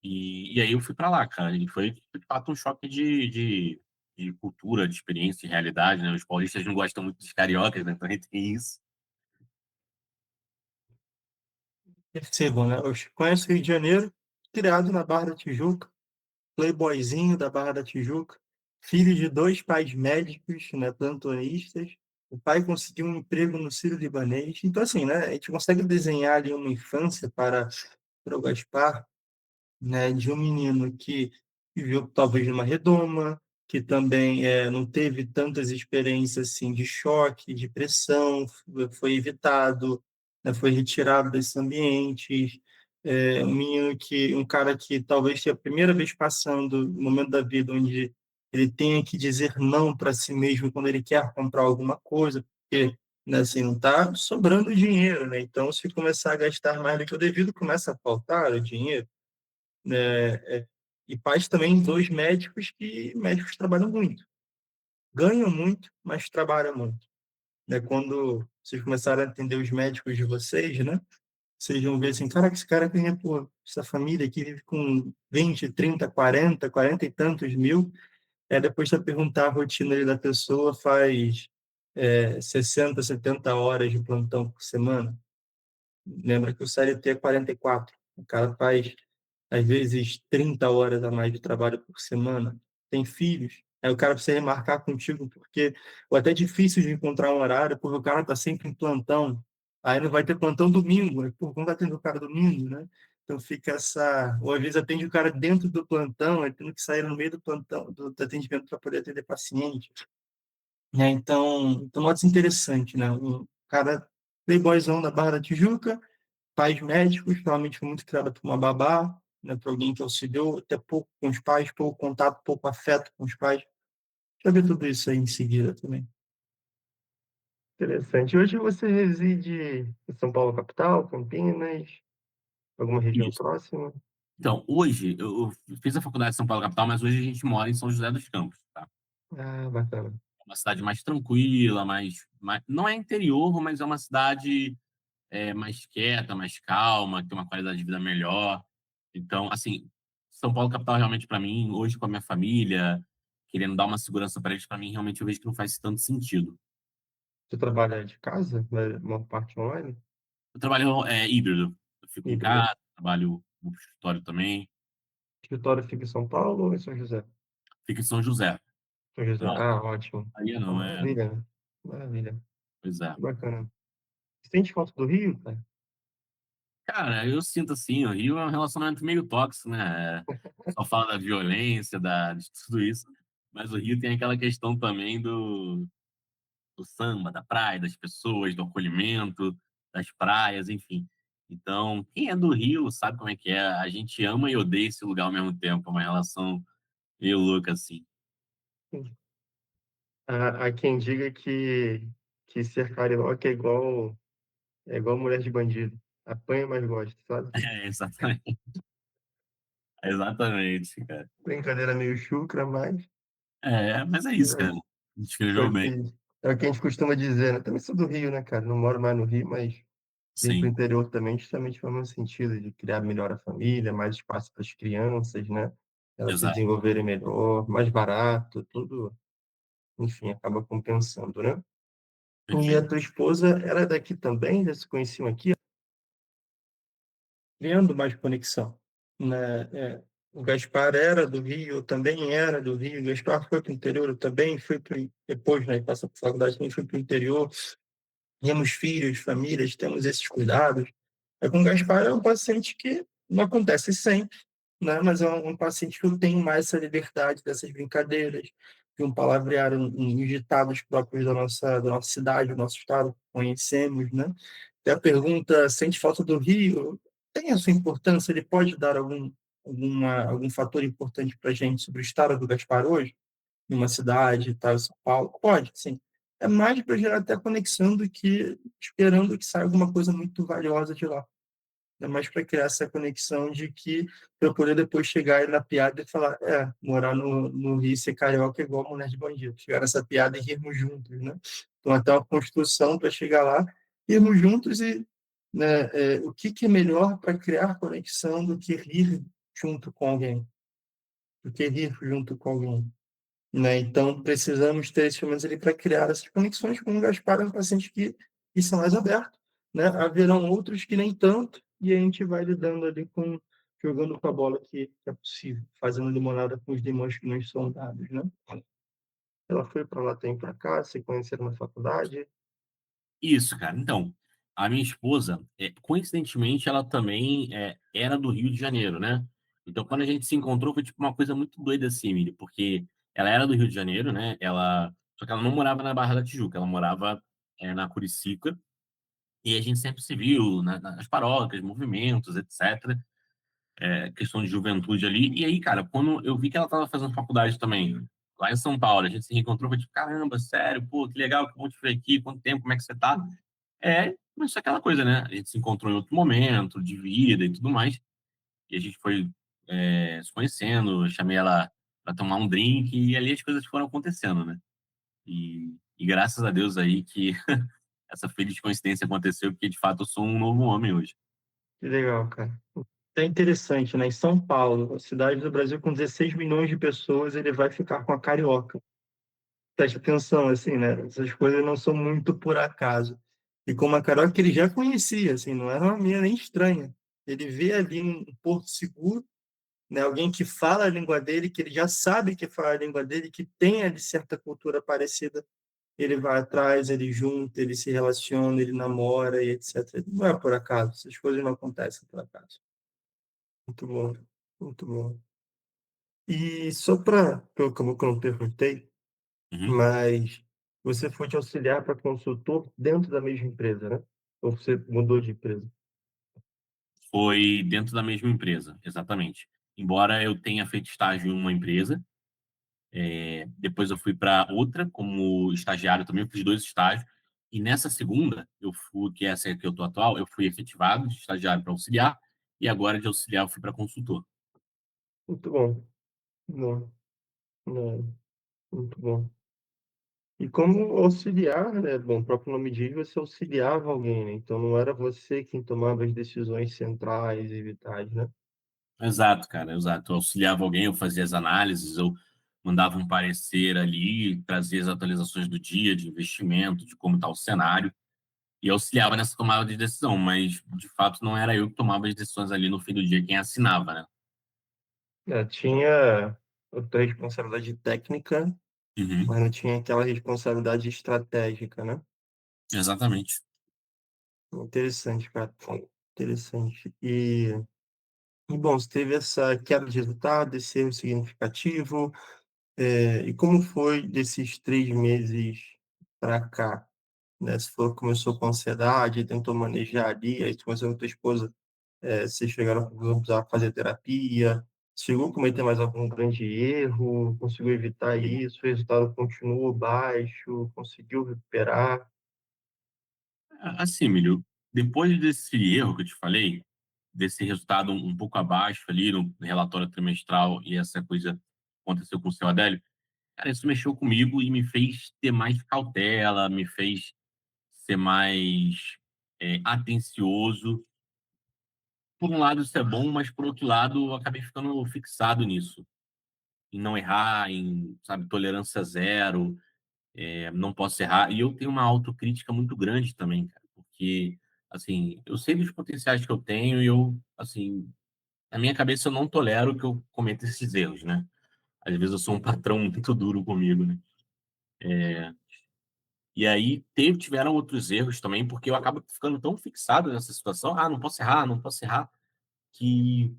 E aí eu fui para lá, cara. E foi, de fato, um choque de cultura, de experiência, de realidade, né? Os paulistas não gostam muito dos cariocas, né? Também tem isso. Percebam, né? Eu conheço o Rio de Janeiro, criado na Barra da Tijuca, playboyzinho da Barra da Tijuca, filho de dois pais médicos, né, plantonistas. O pai conseguiu um emprego no Sírio-Libanês. Então, assim, né, a gente consegue desenhar ali uma infância para o Gaspar, né, de um menino que viveu talvez numa redoma, que também não teve tantas experiências assim de choque, de pressão, foi evitado, né, foi retirado desses ambientes. Um menino um cara que talvez seja a primeira vez passando no momento da vida onde ele tenha que dizer não para si mesmo quando ele quer comprar alguma coisa, porque né, assim, não está sobrando dinheiro, né? Então, se começar a gastar mais do que o devido, começa a faltar o dinheiro, né? E pais também, dois médicos que médicos trabalham muito, ganham muito, mas trabalham muito. Né? Quando vocês começarem a atender os médicos de vocês, né? Vocês vão ver assim, cara, que esse cara ganha, pô, essa família aqui vive com 20, 30, 40 e tantos mil. Depois de perguntar a rotina ali da pessoa, faz 60, 70 horas de plantão por semana. Lembra que o CLT é 44. O cara faz, às vezes, 30 horas a mais de trabalho por semana. Tem filhos. Aí o cara precisa remarcar contigo, porque ou até é difícil de encontrar um horário, porque o cara está sempre em plantão. Aí não vai ter plantão domingo. Aí, pô, como vai atender o cara domingo, né? Então fica essa. Ou às vezes atende o cara dentro do plantão, aí tendo que sair no meio do plantão, do atendimento para poder atender paciente. Então nota interessante, né? Um cara playboyzão da Barra da Tijuca, pais médicos, realmente foi muito criada por uma babá, né, por alguém que auxiliou, até pouco com os pais, pouco contato, pouco afeto com os pais. Já ver tudo isso aí em seguida também. Interessante. Hoje você reside em São Paulo, capital, Campinas, alguma região Isso. próxima? Então, hoje, eu fiz a faculdade de São Paulo, capital, mas hoje a gente mora em São José dos Campos, tá? Ah, bacana. É uma cidade mais tranquila, não é interior, mas é uma cidade mais quieta, mais calma, que tem uma qualidade de vida melhor. Então, assim, São Paulo capital realmente para mim, hoje com a minha família, querendo dar uma segurança para eles, para mim realmente eu vejo que não faz tanto sentido. Você trabalha de casa, né, uma parte online? Eu trabalho híbrido, eu fico em Híbrido. casa, trabalho no escritório também, O escritório fica em São Paulo ou em São José? fico em São José. São José. Então, Ah, ótimo. aí Ah, não é, maravilha, né? Maravilha. pois é. Que bacana. Você sente falta do Rio, cara? Cara, eu sinto assim, o Rio é um relacionamento meio tóxico, né? Só fala da violência, de tudo isso, mas o Rio tem aquela questão também do samba, da praia, das pessoas, do acolhimento, das praias, enfim. Então, quem é do Rio sabe como é que é. A gente ama e odeia esse lugar ao mesmo tempo. É uma relação meio louca, assim. Há quem diga que ser carioca é igual mulher de bandido. Apanha, mas gosta, sabe? Exatamente. Exatamente, cara. Brincadeira meio chucra, mas Mas é isso, cara. é Descreveu o que, bem. é o que a gente costuma dizer, né? Também sou do Rio, né, cara? Não moro mais no Rio, mas vim para o Sim, interior também, justamente no mesmo sentido, de criar melhor a família, mais espaço para as crianças, né? Elas se exato. desenvolverem melhor, mais barato, tudo, enfim, acaba compensando, né? E Perfeito. a tua esposa era daqui também? Já se conheciam aqui? Criando mais conexão, né? O Gaspar era do Rio, eu também era do Rio. O Gaspar foi para o interior, eu também fui para depois, né? Passou por faculdade, também fui para o interior. Temos filhos, famílias, temos esses cuidados. Com o Gaspar é um paciente que não acontece sempre, né? Mas é um paciente que eu tenho mais essa liberdade dessas brincadeiras, de um palavreado, uns ditados próprios da nossa cidade, do nosso estado, conhecemos, né? Até a pergunta, sente falta do Rio? Tem a sua importância? Ele pode dar algum fator importante para a gente sobre o estado do Gaspar hoje? Numa cidade, tal, São Paulo? Pode, sim. É mais para gerar até conexão do que esperando que saia alguma coisa muito valiosa de lá. É mais para criar essa conexão de que para eu poder depois chegar na piada e falar, morar no Rio e ser carioca é igual mulher de bandido. Chegar nessa piada e rirmos juntos, né? Então, até uma construção para chegar lá, irmos juntos e, né, o que é melhor para criar conexão do que rir junto com alguém? Do que rir junto com alguém? Né? Então, precisamos ter esses momentos ali para criar essas conexões com o Gaspar, é um paciente que são mais abertos, né? Haverão outros que nem tanto, e a gente vai lidando ali jogando com a bola que é possível, fazendo limonada com os limões que nos são dados, né? Ela foi para lá, tem para cá, se conheceram na faculdade. Isso, cara. Então, a minha esposa, coincidentemente, ela também era do Rio de Janeiro, né? Então, quando a gente se encontrou, foi tipo uma coisa muito doida assim, Emílio, porque ela era do Rio de Janeiro, né? Só que ela não morava na Barra da Tijuca, ela morava na Curicica, e a gente sempre se viu nas paróquias, movimentos, etc. Questão de juventude ali. E aí, cara, quando eu vi que ela estava fazendo faculdade também, lá em São Paulo, a gente se reencontrou, foi tipo, caramba, sério, pô, que legal, que bom te ver aqui, quanto tempo, como é que você tá? Mas é aquela coisa, né? A gente se encontrou em outro momento de vida e tudo mais, e a gente foi se conhecendo, eu chamei ela para tomar um drink, e ali as coisas foram acontecendo, né? E graças a Deus aí que essa feliz coincidência aconteceu, porque de fato eu sou um novo homem hoje. Que legal, cara. É interessante, né? Em São Paulo, a cidade do Brasil com 16 milhões de pessoas, ele vai ficar com a carioca. Preste atenção, assim, né? Essas coisas não são muito por acaso. E como a Carol, que ele já conhecia, assim, não era uma menina nem estranha. Ele vê ali um porto seguro, né? Alguém que fala a língua dele, que ele já sabe que fala a língua dele, que tem ali certa cultura parecida. Ele vai atrás, ele junta, ele se relaciona, ele namora e etc. Não é por acaso, essas coisas não acontecem por acaso. Muito bom, muito bom. E só para, como eu não perguntei, Uhum. mas você foi de auxiliar para consultor dentro da mesma empresa, né? Ou você mudou de empresa? Foi dentro da mesma empresa, exatamente. Embora eu tenha feito estágio em uma empresa, depois eu fui para outra como estagiário também, eu fiz dois estágios. E nessa segunda, eu fui, que é essa que eu tô atual, eu fui efetivado de estagiário para auxiliar, e agora de auxiliar eu fui para consultor. Muito bom. Não, não, muito bom. E como auxiliar, né? Bom, o próprio nome diz, você auxiliava alguém, né? Então não era você quem tomava as decisões centrais e vitais, né? Exato, cara, exato. Eu auxiliava alguém, eu fazia as análises, eu mandava um parecer ali, trazia as atualizações do dia, de investimento, de como está o cenário, e auxiliava nessa tomada de decisão, mas de fato não era eu que tomava as decisões ali no fim do dia, quem assinava, né? Tinha outra responsabilidade técnica, Uhum, mas não tinha aquela responsabilidade estratégica, né? exatamente. Interessante, cara. Interessante. E bom, você teve essa queda de resultado, esse erro significativo, e como foi desses 3 meses para cá? Né? Você falou que começou com ansiedade, tentou manejar ali, aí você começou com a tua esposa, vocês chegaram a precisar fazer terapia, chegou a cometer mais algum grande erro, conseguiu evitar isso, o resultado continuou baixo, conseguiu recuperar? Assim, Milho, depois desse erro que eu te falei, desse resultado um pouco abaixo ali no relatório trimestral e essa coisa aconteceu com o seu Adélio, cara, isso mexeu comigo e me fez ter mais cautela, me fez ser mais atencioso. Por um lado, isso é bom, mas por outro lado, eu acabei ficando fixado nisso, em não errar, em, sabe, tolerância zero, não posso errar. E eu tenho uma autocrítica muito grande também, cara, porque, assim, eu sei dos potenciais que eu tenho e eu, assim, na minha cabeça eu não tolero que eu cometa esses erros, né? Às vezes eu sou um patrão muito duro comigo, né? E aí tiveram outros erros também, porque eu acabo ficando tão fixado nessa situação, não posso errar, não posso errar, que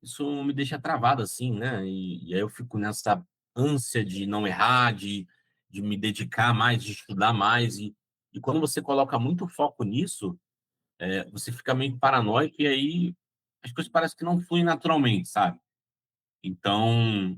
isso me deixa travado, assim, né? E aí eu fico nessa ânsia de não errar, de me dedicar mais, de estudar mais. E quando você coloca muito foco nisso, você fica meio paranoico e aí as coisas parecem que não fluem naturalmente, sabe? Então,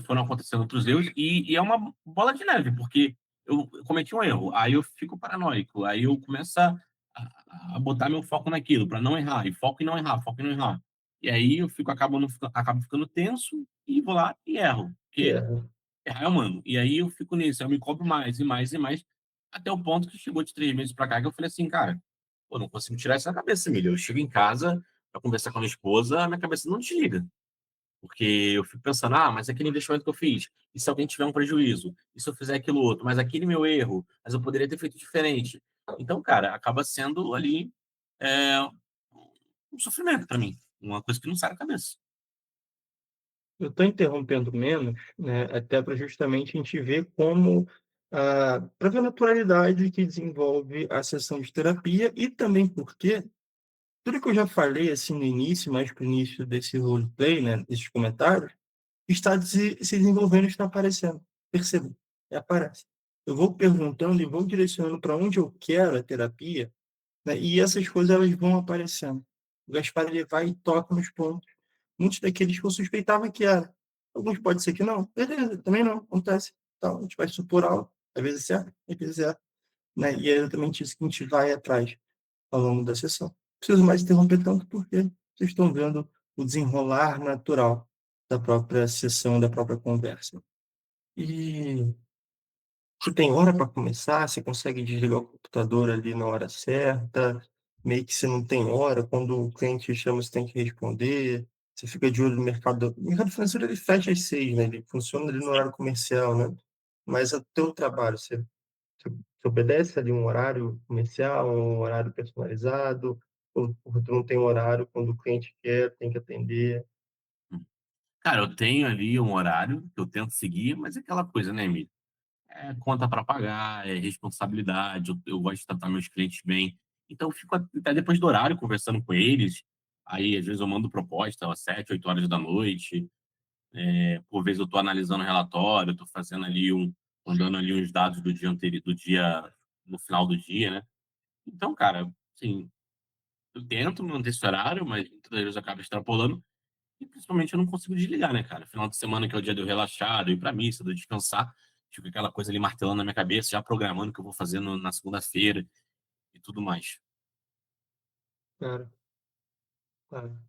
foram acontecendo outros erros e é uma bola de neve, porque eu cometi um erro, aí eu fico paranoico, aí eu começo a botar meu foco naquilo, para não errar, e foco em não errar, foco em não errar. E aí eu acabo ficando tenso e vou lá e erro, porque É, errar é humano. E aí eu fico nisso, eu me cobro mais e mais e mais, até o ponto que chegou de 3 meses para cá, que eu falei assim, cara, pô, não consigo tirar isso da cabeça, Emílio. Eu chego em casa para conversar com a minha esposa, a minha cabeça não desliga. Porque eu fico pensando, mas aquele investimento que eu fiz, e se alguém tiver um prejuízo? E se eu fizer aquilo outro? Mas aquele meu erro, mas eu poderia ter feito diferente. Então, cara, acaba sendo ali é, um sofrimento para mim, uma coisa que não sai da cabeça. eu estou interrompendo menos, né, até para justamente a gente ver como, para ver a naturalidade que desenvolve a sessão de terapia e também porque tudo que eu já falei, assim, no início, mais para o início desse roleplay, né, desses comentários, está se desenvolvendo, está aparecendo. Perceba, aparece. Eu vou perguntando e vou direcionando para onde eu quero a terapia, né, e essas coisas elas vão aparecendo. O Gaspar ele vai e toca nos pontos, muitos daqueles que eu suspeitava que era. Alguns pode ser que não, beleza, também não, acontece. Então, a gente vai supor algo, às vezes é certo, às vezes é, né, e é exatamente isso que a gente vai atrás ao longo da sessão. Não preciso mais interromper tanto porque vocês estão vendo o desenrolar natural da própria sessão, da própria conversa. E se tem hora para começar, você consegue desligar o computador ali na hora certa, meio que você não tem hora, quando o cliente chama, você tem que responder, você fica de olho no mercado. O mercado financeiro ele fecha às 6, né? Ele funciona ali no horário comercial, né? Mas o teu trabalho, você obedece ali um horário comercial, um horário personalizado, ou tu não tem um horário quando o cliente quer, tem que atender. Cara, eu tenho ali um horário que eu tento seguir, mas é aquela coisa, né, Emílio? É conta para pagar, é responsabilidade, eu gosto de tratar meus clientes bem. Então, eu fico até depois do horário conversando com eles. Aí, às vezes, eu mando proposta às 7, 8 horas da noite. Por vezes, eu estou analisando relatório, estou fazendo ali mandando ali uns dados do dia anterior, do dia, no final do dia, né? Então, cara, assim, eu tento manter esse horário, mas muitas vezes eu acabo extrapolando. E principalmente eu não consigo desligar, né, cara? Final de semana que é o dia de eu relaxar, de eu ir pra missa, de eu descansar, fica aquela coisa ali martelando na minha cabeça, já programando o que eu vou fazer na segunda-feira e tudo mais. Cara, cara.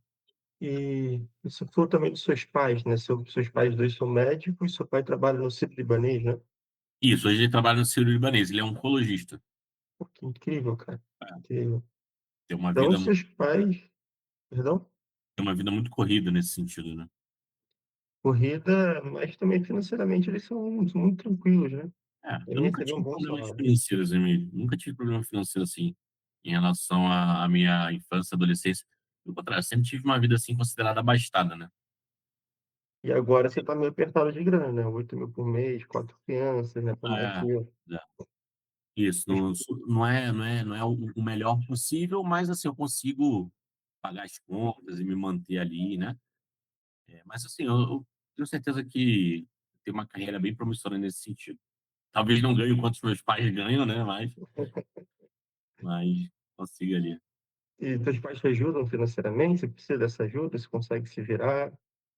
E isso foi também dos seus pais, né? Seus pais dois são médicos, seu pai trabalha no Sírio-Libanês, né? Isso, hoje ele trabalha no Sírio-Libanês, ele é oncologista. Pô, que incrível, cara. Incrível. Tem uma Então, vida, seus pais, perdão, tem uma vida muito corrida nesse sentido, né? corrida, mas também financeiramente eles são muito tranquilos, né? Eu Ele nunca recebeu um tive bom problemas salário. financeiros, Emílio. Nunca tive problema financeiro assim, em relação à minha infância e adolescência. Pelo contrário, eu sempre tive uma vida assim considerada abastada, né? E agora você tá meio apertado de grana, né? 8.000 por mês, 4 crianças, né? Como é Ah, que é? é. Isso, Mas, não é o melhor possível, mas assim, eu consigo pagar as contas e me manter ali, né? Mas assim, eu tenho certeza que tem uma carreira bem promissora nesse sentido. Talvez não ganhe o quanto os meus pais ganham, né? Mas consigo ali. e teus pais te ajudam financeiramente? Você precisa dessa ajuda? Você consegue se virar?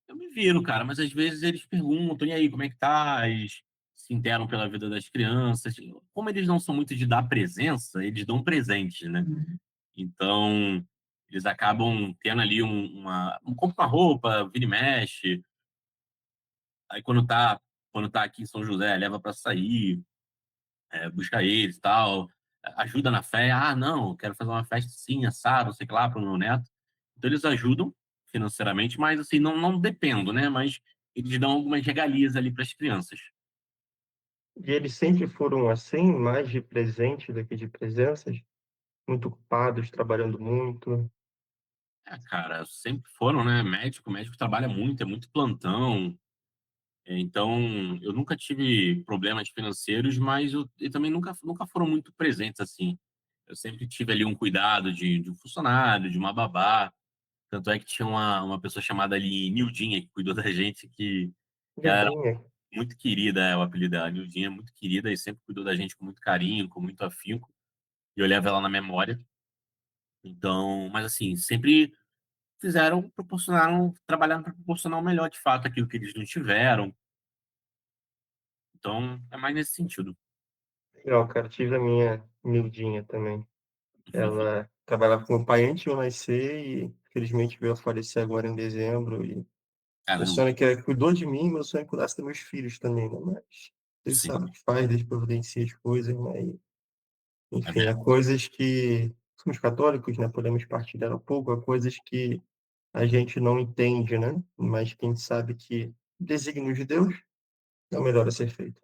Eu me viro, cara, mas às vezes eles perguntam, e aí, como é que tá? Eles se interam pela vida das crianças. Como eles não são muito de dar presença, eles dão presentes, né? Então, eles acabam tendo ali compra uma roupa, vira e mexe. Aí quando tá aqui em São José, leva para sair, busca eles e tal, ajuda na fé. Ah, não, quero fazer uma festa sim, assado, não sei o que lá, para o meu neto. Então, eles ajudam financeiramente, mas assim, não dependo, né? Mas eles dão algumas regalias ali para as crianças. E eles sempre foram assim, mais de presente do que de presenças? Muito ocupados, trabalhando muito. Cara, sempre foram, né? Médico trabalha muito, é muito plantão. Então, eu nunca tive problemas financeiros, mas e também nunca foram muito presentes assim. Eu sempre tive ali um cuidado de um funcionário, de uma babá. Tanto é que tinha uma pessoa chamada ali Nildinha, que cuidou da gente, que ela era Vidinha. muito querida, o apelido dela, Nildinha, muito querida, e sempre cuidou da gente com muito carinho, com muito afinco, e eu levo ela na memória. Então, mas assim, sempre trabalharam para proporcionar o melhor de fato aquilo que eles não tiveram. Então, é mais nesse sentido. Legal, cara. Tive a minha miudinha também. Ela trabalhava com o meu pai antes de eu nascer e, infelizmente, veio a falecer agora em dezembro. E meu Caramba, sonho é que ela cuidou de mim, meu sonho é cuidar dos meus filhos também, né? Mas Deus sim, sabe o que faz, Deus providencia as coisas, né? E, é enfim, há verdade. coisas que somos católicos, né? Podemos partilhar um pouco, há coisas que a gente não entende, né? Mas quem sabe que desígnio de Deus é o melhor a ser feito,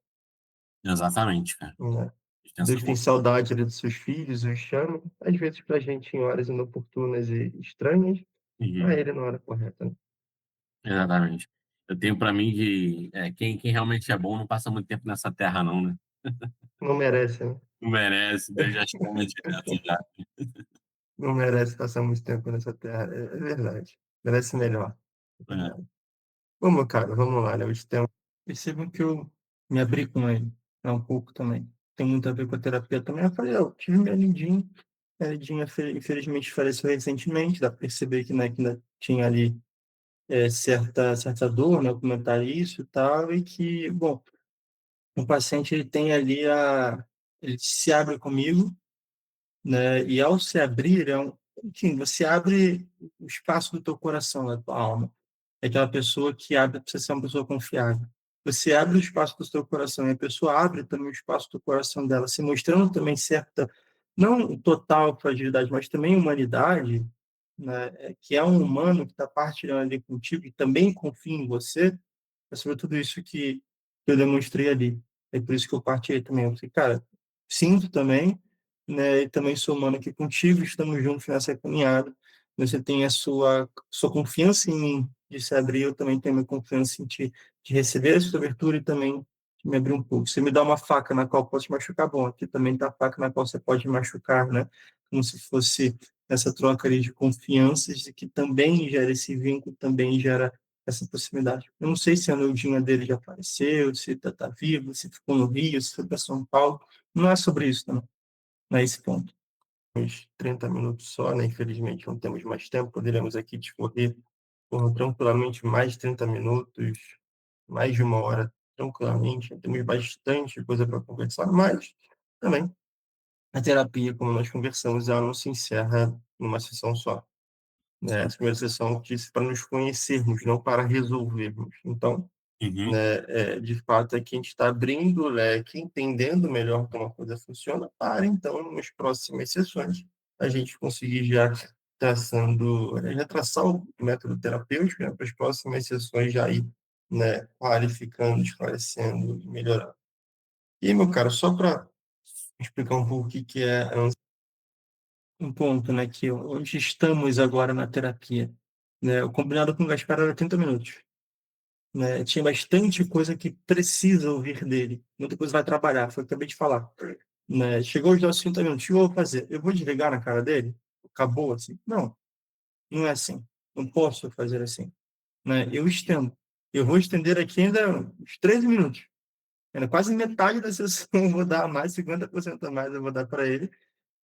Exatamente, cara. né? A gente tem essa Deus tem consciência. saudade ali dos seus filhos, os chama, às vezes para a gente em horas inoportunas e estranhas, a Uhum, ele na hora correta, né? exatamente. Eu tenho para mim que quem realmente é bom não passa muito tempo nessa terra, não, né? Não merece, né? Não merece, Deus já chama direto já. Não merece passar muito tempo nessa terra, é verdade. Merece melhor. É É. verdade. Bom, meu cara, vamos lá, né? Os temas. Percebam que eu me abri com ele, né, um pouco também. Tem muito a ver com a terapia também. Eu falei, eu tive minha lindinha. A lindinha, infelizmente, faleceu recentemente. Dá pra perceber que, né, que ainda tinha ali certa dor, né, comentar isso e tal. E que, bom, o paciente ele tem ali ele se abre comigo, né? E ao se abrir, enfim, você abre o espaço do teu coração, da tua alma. É aquela pessoa que abre, precisa ser uma pessoa confiável. Você abre o espaço do teu coração e a pessoa abre também o espaço do coração dela, se mostrando também certa, não total fragilidade, mas também humanidade, né? Que é um humano que está partilhando ali contigo e também confia em você. É sobre tudo isso que eu demonstrei ali. É por isso que eu partilhei também. Eu falei, cara, sinto também, né? E também sou humano aqui contigo, estamos juntos nessa caminhada. Você tem a sua confiança em mim de se abrir, eu também tenho a minha confiança em ti, de receber essa abertura e também de me abrir um pouco. Você me dá uma faca na qual eu posso te machucar, bom, aqui também está a faca na qual você pode me machucar, né? Como se fosse essa troca ali de confianças, e que também gera esse vínculo, também gera essa proximidade. Eu não sei se a neudinha dele já apareceu, se está vivo, se ficou no Rio, se foi para São Paulo. Não é sobre isso, não é esse ponto. Uns 30 minutos só, né? Infelizmente não temos mais tempo, poderemos aqui discorrer por tranquilamente mais de 30 minutos, mais de uma hora, tranquilamente. Temos bastante coisa para conversar, mas também a terapia, como nós conversamos, ela não se encerra numa sessão só, né? Essa primeira sessão eu disse para nos conhecermos, não para resolvermos. Então, Uhum, né, de fato, é que a gente está abrindo o leque, entendendo melhor como a coisa funciona, para então, nas próximas sessões, a gente conseguir já traçar o método terapêutico, né, para as próximas sessões já ir, né, clarificando, esclarecendo e melhorando. E, meu cara, só para explicar um pouco o que que é um ponto, né, que onde estamos agora na terapia, né, o combinado com o Gaspar era 30 minutos. Né? Tinha bastante coisa que precisa ouvir dele. Muita coisa vai trabalhar, foi o que eu acabei de falar. Né? Chegou os nossos 30 minutos, o que eu vou fazer? Eu vou desligar na cara dele? Acabou assim? Não, não é assim. Não posso fazer assim. Né? Eu estendo. Eu vou estender aqui ainda uns 13 minutos. Ainda quase metade da sessão eu vou dar a mais, 50% a mais eu vou dar para ele.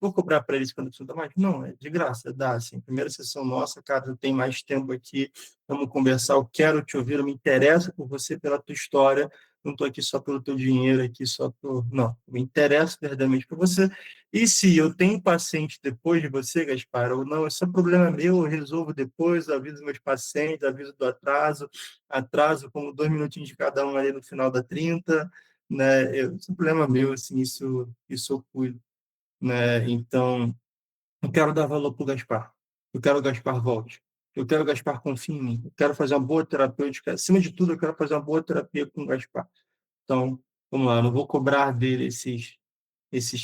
Vou cobrar para eles quando precisa mais? Não, é de graça, dá assim. Primeira sessão nossa, cara, eu tenho mais tempo aqui, vamos conversar, eu quero te ouvir, eu me interesso por você, pela tua história, não estou aqui só pelo teu dinheiro, aqui só por... Não, me interesso verdadeiramente por você. E se eu tenho paciente depois de você, Gaspar, ou não, esse é problema meu, eu resolvo depois, aviso meus pacientes, aviso do atraso como 2 minutinhos de cada um ali no final da 30, né? Esse é um problema meu, assim, isso eu cuido, né? Então, eu quero dar valor para o Gaspar. Eu quero que o Gaspar volte. Eu quero que o Gaspar confie em mim. Eu quero fazer uma boa terapêutica. Acima de tudo, eu quero fazer uma boa terapia com o Gaspar. Então, vamos lá, eu não vou cobrar dele esses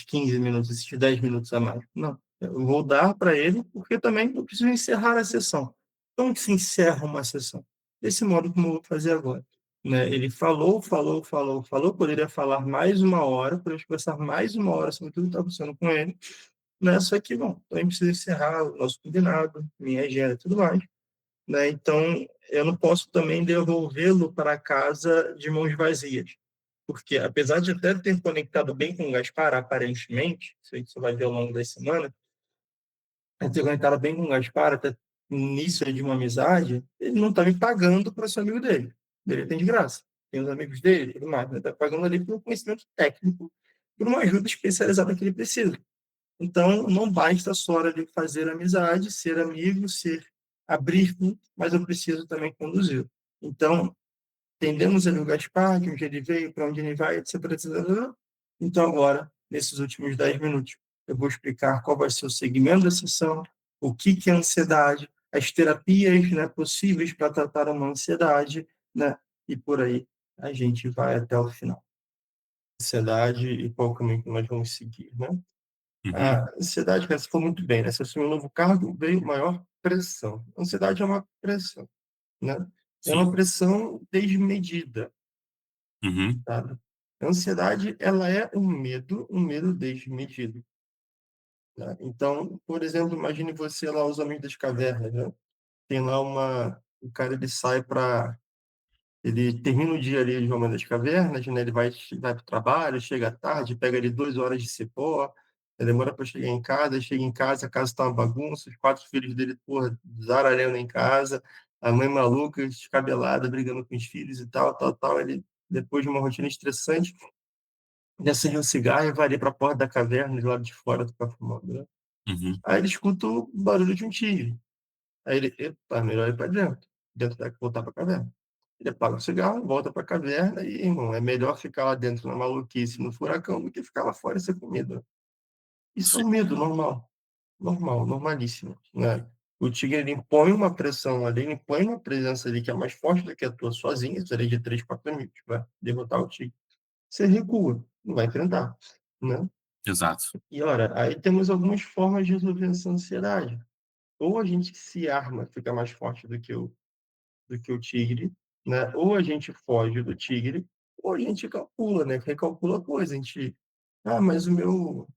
15 minutos, esses 10 minutos a mais. Não, eu vou dar para ele, porque também eu preciso encerrar a sessão. Como que se encerra uma sessão? Desse modo como eu vou fazer agora. né? Ele falou, poderia falar mais uma hora, poderia conversar mais uma hora sobre tudo que está acontecendo com ele, né? Só que, bom, então a gente precisa encerrar o nosso combinado, minha agenda e tudo mais, né? Então, eu não posso também devolvê-lo para casa de mãos vazias, porque apesar de até ter conectado bem com o Gaspar, aparentemente, isso aí você vai ver ao longo das semanas, ter conectado bem com o Gaspar, até início de uma amizade, ele não está me pagando para ser amigo dele. Ele tem de graça. Tem os amigos dele, tudo mais. Ele está pagando ali pelo conhecimento técnico, por uma ajuda especializada que ele precisa. Então, não basta só ali fazer amizade, ser amigo, ser abrir, mas eu preciso também conduzir. Então, entendemos ali o Gaspar, de onde ele veio, para onde ele vai, etc, etc. Então, agora, nesses últimos 10 minutos, eu vou explicar qual vai ser o segmento da sessão, o que é ansiedade, as terapias, né, possíveis para tratar uma ansiedade, né, e por aí a gente vai até o final. Ansiedade e qual caminho que nós vamos seguir, né? Uhum. A ansiedade, cara, você falou muito bem, né? Você assumiu um novo cargo, veio maior pressão. A ansiedade é uma pressão, né? É uma Sim. pressão desmedida, Uhum. sabe? A ansiedade, ela é um medo desmedido, né? Então, por exemplo, imagine você lá, os Homens das Cavernas, né? Tem lá o cara, ele sai para ele termina o dia ali de Homem das Cavernas, né? Ele vai para o trabalho, chega tarde, pega ali 2 horas de cipó, demora para chegar em casa, chega em casa, a casa está uma bagunça, os 4 filhos dele, porra, zaralhando em casa, a mãe maluca, descabelada, brigando com os filhos e tal, tal, tal. Ele, depois de uma rotina estressante, acende um cigarro e vai ali para a porta da caverna, de lado de fora, do fumando, né? Uhum. Aí ele escuta o barulho de um tigre. Aí ele, epa, melhor ir para dentro, voltar para a caverna. Ele apaga o cigarro, volta para a caverna e, irmão, é melhor ficar lá dentro na maluquice, no furacão, do que ficar lá fora e ser comido. Isso é Sim. um medo normal, normal, normalíssimo, né? O tigre, ele impõe uma pressão ali, ele impõe uma presença ali que é mais forte do que a tua sozinha, seria de 3, 4 amigos, vai derrotar o tigre. Você recua, não vai enfrentar, né? Exato. E, ora, aí temos algumas formas de resolver essa ansiedade. Ou a gente se arma, fica mais forte do que o tigre, né? Ou a gente foge do tigre, ou a gente calcula, né? Recalcula a coisa. A gente, mas o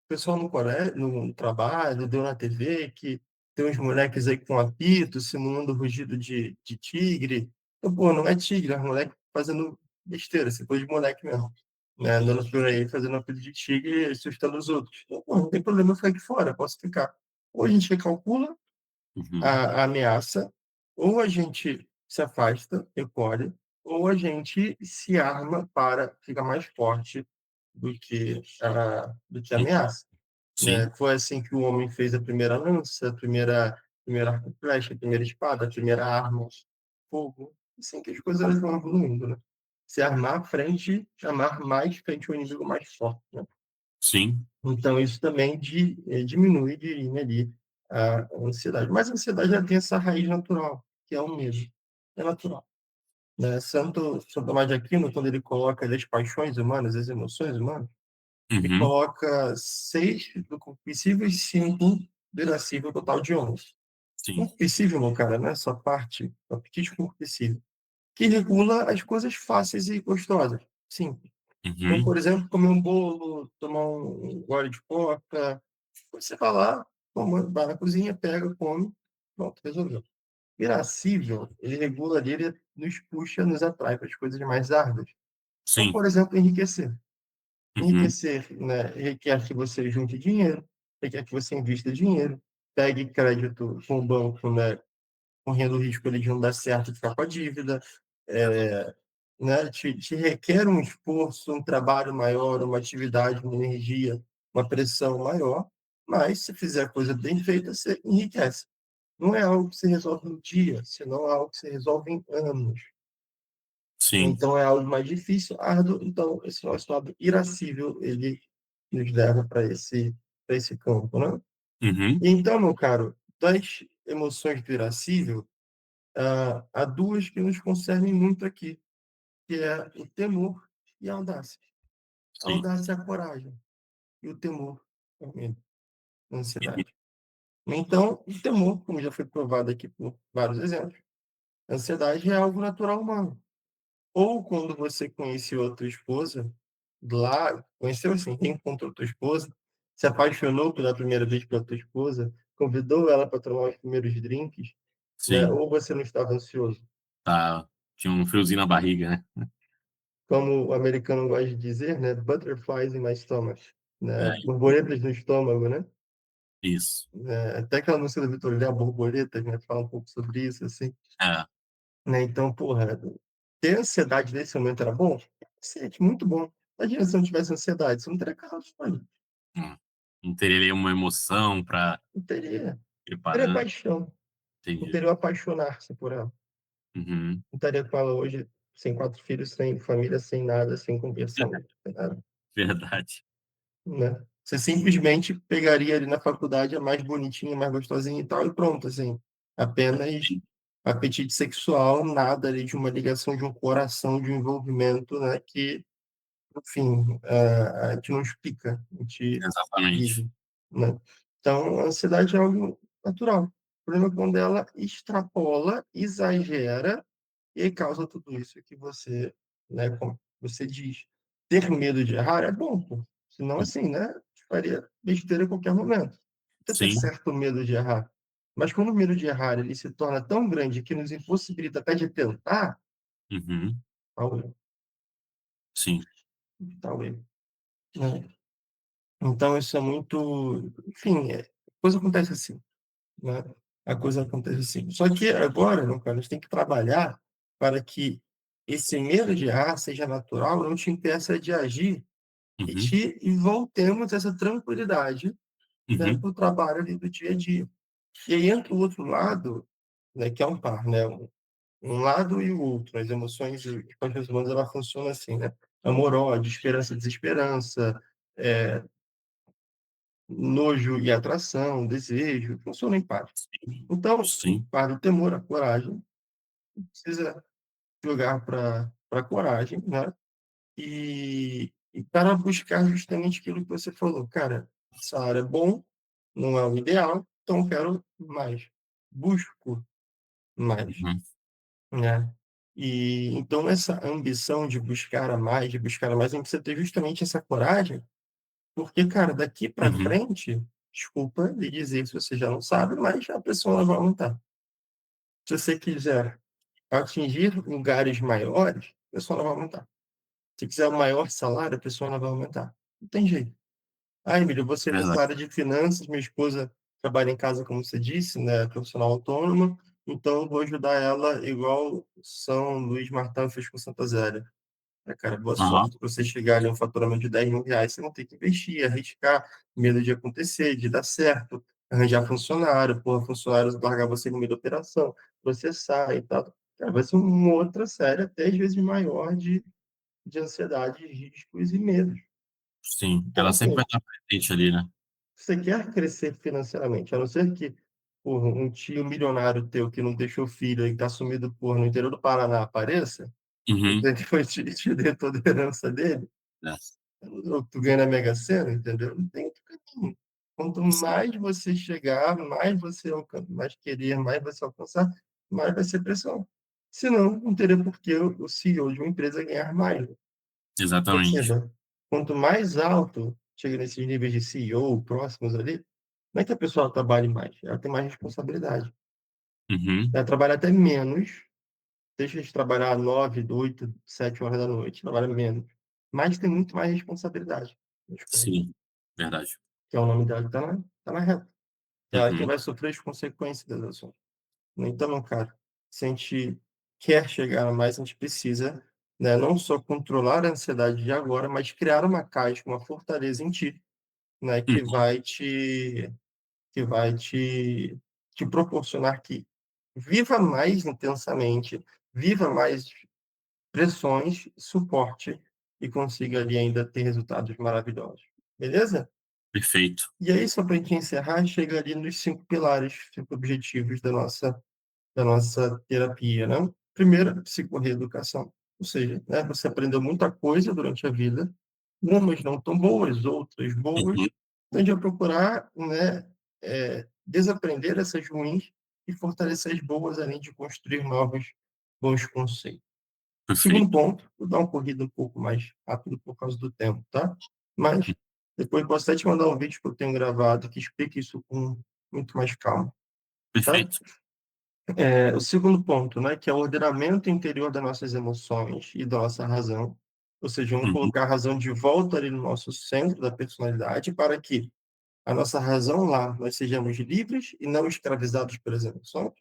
pessoal no colégio, no trabalho, deu na TV que tem uns moleques aí com apito, simulando rugido de tigre. Então, pô, não é tigre, é um moleque fazendo besteira, se for de moleque mesmo. Né? Andando por aí fazendo apito de tigre e assustando os outros. Então, pô, não tem problema eu ficar aqui fora, posso ficar. Ou a gente recalcula Uhum. a ameaça, ou a gente se afasta, recolhe, ou a gente se arma para ficar mais forte do que a ameaça. Né? Sim. Foi assim que o homem fez a primeira lança, a primeira arco e flecha, a primeira espada, a primeira arma, fogo. Assim que as coisas vão evoluindo, né? Se armar frente, amar mais frente ao inimigo mais forte, né? Sim. Então, isso também diminui de linha ali a ansiedade. Mas a ansiedade já tem essa raiz natural, que é o medo. É natural. Né? Santo Tomás de Aquino, quando ele coloca ali as paixões humanas, as emoções humanas, ele Uhum. coloca 6 do concupiscível e 5 do irascível, total de 11. Sim. Concupiscível, meu cara, né? Essa parte, o apetite concupiscível, que regula as coisas fáceis e gostosas. Sim. Então, Uhum. por exemplo, comer um bolo, tomar um gole de coca, você vai lá, vai na cozinha, pega, come, pronto, resolveu. Irascível, ele regula ali, ele nos puxa, nos atrai para as coisas mais árduas. Então, Sim. por exemplo, enriquecer. Uhum. Enriquecer, né, requer que você junte dinheiro, requer que você invista dinheiro, pegue crédito com o banco, né, correndo o risco ali de não dar certo e ficar com a dívida, é, né, te requer um esforço, um trabalho maior, uma atividade, uma energia, uma pressão maior, mas se fizer a coisa bem feita, você enriquece. Não é algo que se resolve em um dia, senão é algo que se resolve em anos. Sim. Então é algo mais difícil, árduo. Então esse nosso lado irascível, ele nos leva para esse campo, né? Uhum. E então, meu caro, das emoções do irascível, há duas que nos concernem muito aqui, que é o temor e a audácia. A Sim. audácia é a coragem, e o temor é o medo, a Uhum. ansiedade. Então, o temor, como já foi provado aqui por vários exemplos, a ansiedade é algo natural humano. ou quando você conheceu a tua esposa lá, conheceu assim, reencontrou a tua esposa, se apaixonou pela primeira vez pela tua esposa, convidou ela para tomar os primeiros drinks, né? Sim. Ou você não estava ansioso? Tá, tinha um friozinho na barriga, né? Como o americano gosta de dizer, né? Butterflies in my stomach, É, né? Borboletas no estômago, né? isso. Até aquela música do Vitor Léo, Borboleta, né? Fala um pouco sobre isso, assim. É, Né? Então, porra, ter ansiedade nesse momento era bom? Sim, muito bom. Imagina se não tivesse ansiedade, você não teria carro de sonho. hum. Não teria ali uma emoção para Não teria. Teria preparando. paixão. Não Entendi. teria apaixonar-se por ela. Uhum. Não estaria com ela hoje, sem 4 filhos, sem família, sem nada, sem conversão, sem nada, Verdade. né? Você simplesmente pegaria ali na faculdade a mais bonitinha, mais gostosinha e tal, e pronto, assim. Apenas apetite sexual, nada ali de uma ligação de um coração, de um envolvimento, né? Que, enfim, a gente não explica, a gente Exatamente. vive, né? Então, a ansiedade é algo natural. O problema é quando ela extrapola, exagera e aí causa tudo isso que você, né, como você diz. Ter medo de errar é bom, pô. Senão, assim, né, faria besteira a qualquer momento. Você ter Sim. certo medo de errar. Mas quando o medo de errar ele se torna tão grande que nos impossibilita até de tentar, Uhum. talvez, Sim. talvez, né? Então, isso é muito. Enfim, a coisa acontece assim, né? A coisa acontece assim. Só que agora, meu cara, a gente tem que trabalhar para que esse medo de errar seja natural, não te impeça de agir Uhum. e voltemos essa tranquilidade, né, Uhum. para o trabalho ali do dia a dia. E aí entra o outro lado, né, que é um par, né? Um lado e o outro. As emoções de quantas humanas ela funciona assim, né? Amor, ódio, esperança, desesperança, é, nojo e atração, desejo, funciona em par. Então, o Sim. par do temor, a coragem, precisa jogar para a coragem, né? E para buscar justamente aquilo que você falou, cara, essa área é bom, não é o ideal, então eu quero mais, busco mais, Uhum. né? E então essa ambição de buscar a mais, a gente precisa ter justamente essa coragem, porque, cara, daqui para Uhum. frente, desculpa lhe dizer se você já não sabe, mas a pressão ela vai aumentar. Se você quiser atingir lugares maiores, a pressão ela vai aumentar. Se quiser um maior salário, a pressão ela vai aumentar. Não tem jeito. Ah, Emílio, você é dessa Verdade. área de finanças, minha esposa trabalha em casa, como você disse, né, profissional autônoma, então eu vou ajudar ela igual São Luís Martã fez com Santa Zélia. Cara, boa Aham. sorte para você chegar ali a um faturamento de R$ 10.000, você vai ter que investir, arriscar, medo de acontecer, de dar certo, arranjar funcionário, porra, funcionário largar você no meio da operação, processar e tal. Cara, vai ser uma outra série, até às vezes maior de ansiedade, riscos e medos. Sim. Então, Ela sempre vai assim, estar presente ali, né? você quer crescer financeiramente, a não ser que porra, um tio milionário teu que não deixou filho e está sumido por no interior do Paraná apareça, Uhum. depois te dê toda a herança dele, É. ou tu ganha na Mega Sena, entendeu? Não tem outro caminho. Quanto Sim. mais você chegar, mais você mais querer, mais você alcançar, mais vai ser pressão. Senão, não teria por que o CEO de uma empresa ganhar mais. Exatamente. Perceba, quanto mais alto chega nesses níveis de CEO próximos ali, não é que a pessoa trabalhe mais, ela tem mais responsabilidade. Uhum. Ela trabalha até menos, deixa de trabalhar 9, 8, 7 horas da noite, trabalha menos, mas tem muito mais responsabilidade nas coisas, Sim. Verdade. que é o nome dela que tá na reta. É ela que Uhum. vai sofrer as consequências das ações. Então, cara, se a gente quer chegar a mais, a gente precisa, né, não só controlar a ansiedade de agora, mas criar uma caixa, uma fortaleza em ti, né, Uhum. que vai te proporcionar que viva mais intensamente, viva mais pressões, suporte e consiga ali ainda ter resultados maravilhosos. Beleza? Perfeito. E aí, só para a gente encerrar, chega ali nos 5 pilares, 5 objetivos da nossa terapia, né? Primeiro, a psicorreeducação, ou seja, né, você aprendeu muita coisa durante a vida, umas não tão boas, outras boas, Uhum. tende a procurar, né, desaprender essas ruins e fortalecer as boas, além de construir novos bons conceitos. Segundo Perfeito. ponto, vou dar uma corrida um pouco mais rápido por causa do tempo, tá? Mas depois posso até te mandar um vídeo que eu tenho gravado que explica isso com muito mais calma, tá? Perfeito. O segundo ponto, né, que é o ordenamento interior das nossas emoções e da nossa razão, ou seja, vamos Uhum, colocar a razão de volta ali no nosso centro da personalidade para que a nossa razão lá nós sejamos livres e não escravizados pelas emoções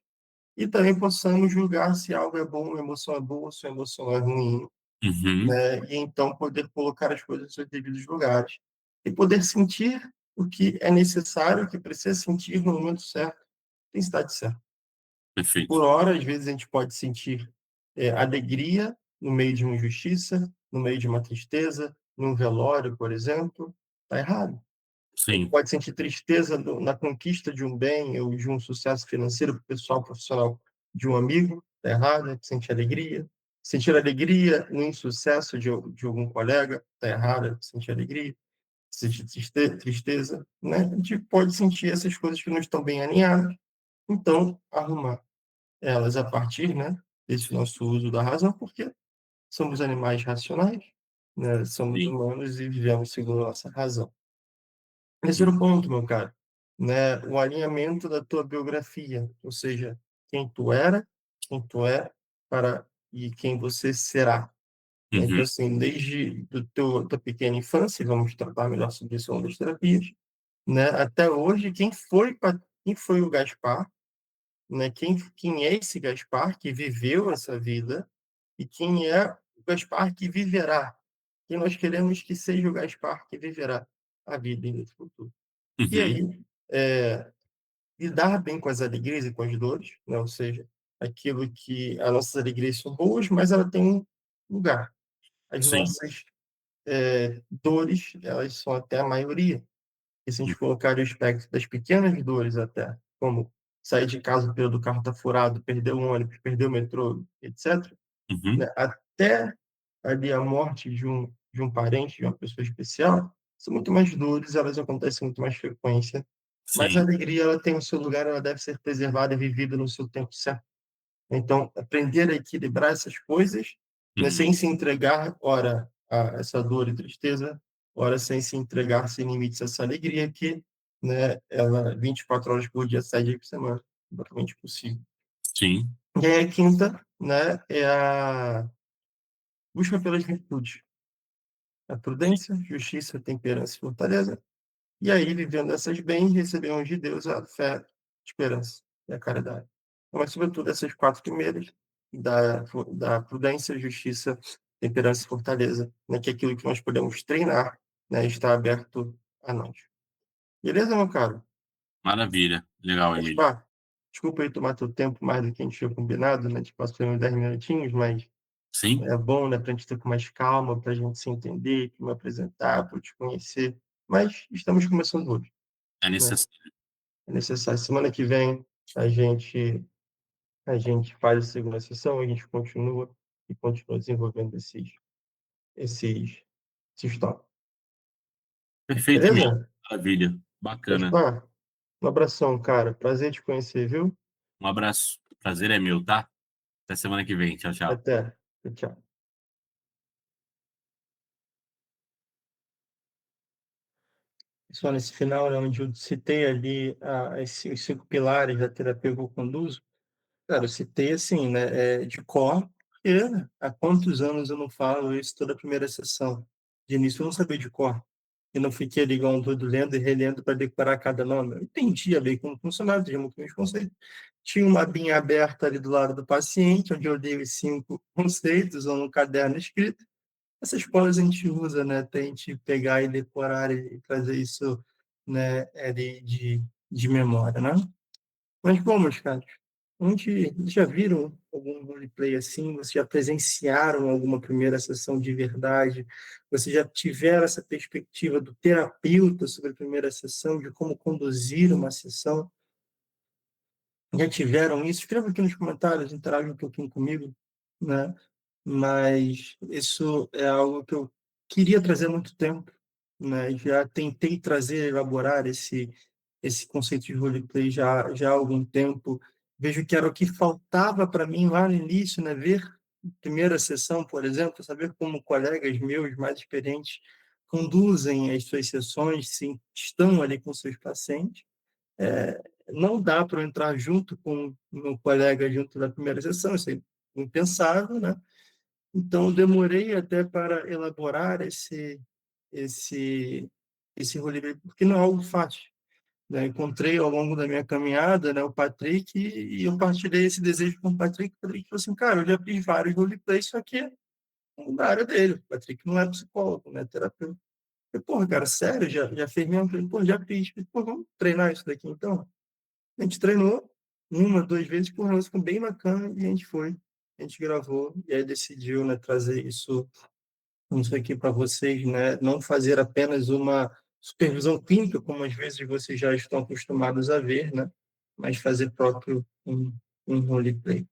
e também possamos julgar se algo é bom, uma emoção é boa, se uma emoção é ruim, uhum, né, e então poder colocar as coisas nos seus devidos lugares e poder sentir o que é necessário, o que precisa sentir no momento certo, tem cidade certa. perfeito. Por hora, às vezes, a gente pode sentir alegria no meio de uma injustiça, no meio de uma tristeza, num velório, por exemplo. Está errado. A gente Sim, pode sentir tristeza na conquista de um bem ou de um sucesso financeiro pessoal, profissional de um amigo. Está errado. A gente sente alegria. Sentir alegria no insucesso de algum colega. Está errado. Sentir alegria. Sentir tristeza. Né? A gente pode sentir essas coisas que não estão bem alinhadas. Então, arrumar elas a partir, né, desse nosso uso da razão, porque somos animais racionais, né, somos sim. humanos e vivemos segundo a nossa razão. Hum, Terceiro ponto, meu caro, né, o alinhamento da tua biografia, ou seja, quem tu era, quem tu é, para e quem você será. Né? uhum, Então, assim, desde tua pequena infância, vamos tratar melhor sobre isso nas terapias, né, até hoje, quem foi o Gaspar, né? Quem é esse Gaspar que viveu essa vida e quem é o Gaspar que viverá? Quem nós queremos que seja o Gaspar que viverá a vida no futuro. E uhum, aí, é, lidar bem com as alegrias e com as dores, né? Ou seja, aquilo que as nossas alegrias são boas, mas ela tem um lugar. As sim. nossas dores, elas são até a maioria. E se a Hum, gente colocar o aspecto das pequenas dores até, como sair de casa, o pneu do carro está furado, perder o ônibus, perder o metrô, etc., uhum, né? Até ali a morte de um parente, de uma pessoa especial, são muito mais dores, elas acontecem com muito mais frequência, mas a sim. alegria ela tem o seu lugar, ela deve ser preservada e vivida no seu tempo certo. Então, aprender a equilibrar essas coisas, né, Uhum, sem se entregar, ora, a essa dor e tristeza, ora, sem se entregar sem limites a essa alegria que, né, ela 24 horas por dia, 7 dias por semana, completamente possível. sim. E aí a quinta, né, é a busca pelas virtudes, a prudência, justiça, temperança e fortaleza. E aí, vivendo essas bens, recebemos de Deus a fé, a esperança e a caridade. Então, mas, sobretudo, essas quatro primeiras, da prudência, justiça, temperança e fortaleza, né, que é aquilo que nós podemos treinar, né, está aberto a nós. Beleza, meu caro? Maravilha. Legal, Mas, Emílio. pá, desculpa aí tomar teu tempo mais do que a gente tinha combinado, né? Tipo, passou uns 10 minutinhos, mas Sim, é bom, né, para a gente ter com mais calma, para a gente se entender, me apresentar, para eu te conhecer. Mas estamos começando hoje, é né? necessário. É necessário. Semana que vem a gente a gente faz a segunda sessão, a gente continua desenvolvendo esses, esses tópicos. Perfeito, Emílio. Beleza? Maravilha. Mas, Bacana. pá, um abração, cara. Prazer te conhecer, viu? Um abraço. Prazer é meu, tá? Até semana que vem. Tchau, tchau. Até. Tchau. Só nesse final, né, onde eu citei ali esses 5 pilares da terapia que eu conduzo, cara, eu citei assim, né, de cor, porque né, há quantos anos eu não falo isso toda a primeira sessão? De início eu não sabia de cor. Eu não fiquei ali igual um doido lendo e relendo para decorar cada nome. Eu entendia bem como funcionava, tinha muito meus conceitos. Tinha uma abinha aberta ali do lado do paciente, onde eu dei os 5 conceitos, ou no caderno escrito. Essas coisas a gente usa, né? Tente pegar e decorar e trazer isso, né, de memória, né? Mas bom, meus caros, onde já viram algum roleplay assim? Vocês já presenciaram alguma primeira sessão de verdade? Vocês já tiveram essa perspectiva do terapeuta sobre a primeira sessão, de como conduzir uma sessão? Já tiveram isso? Escreva aqui nos comentários, interage um pouquinho comigo, né? Mas isso é algo que eu queria trazer há muito tempo, né? Já tentei trazer, elaborar esse conceito de roleplay já há algum tempo. Vejo que era o que faltava para mim lá no início, né? Ver primeira sessão, por exemplo, saber como colegas meus mais experientes conduzem as suas sessões, se estão ali com seus pacientes. Não dá para eu entrar junto com o meu colega junto da primeira sessão, isso é impensável, né? Então, eu demorei até para elaborar esse, esse roleplay, porque não é algo fácil, né? Encontrei ao longo da minha caminhada, né, o Patrick, e eu partilhei esse desejo com o Patrick. O Patrick falou assim, cara, eu já fiz vários roleplays, só que é da área dele. O Patrick não é psicólogo, não é terapeuta. Eu falei, porra, cara, sério? Já fez mesmo? Eu falei, pô, já fiz. Eu falei, pô, vamos treinar isso daqui então? A gente treinou uma, duas vezes, por nós ficou bem bacana, e a gente foi. A gente gravou, e aí decidiu, né, trazer isso aqui para vocês, né? Não fazer apenas uma supervisão clínica, como às vezes vocês já estão acostumados a ver, né? Mas fazer próprio um roleplay.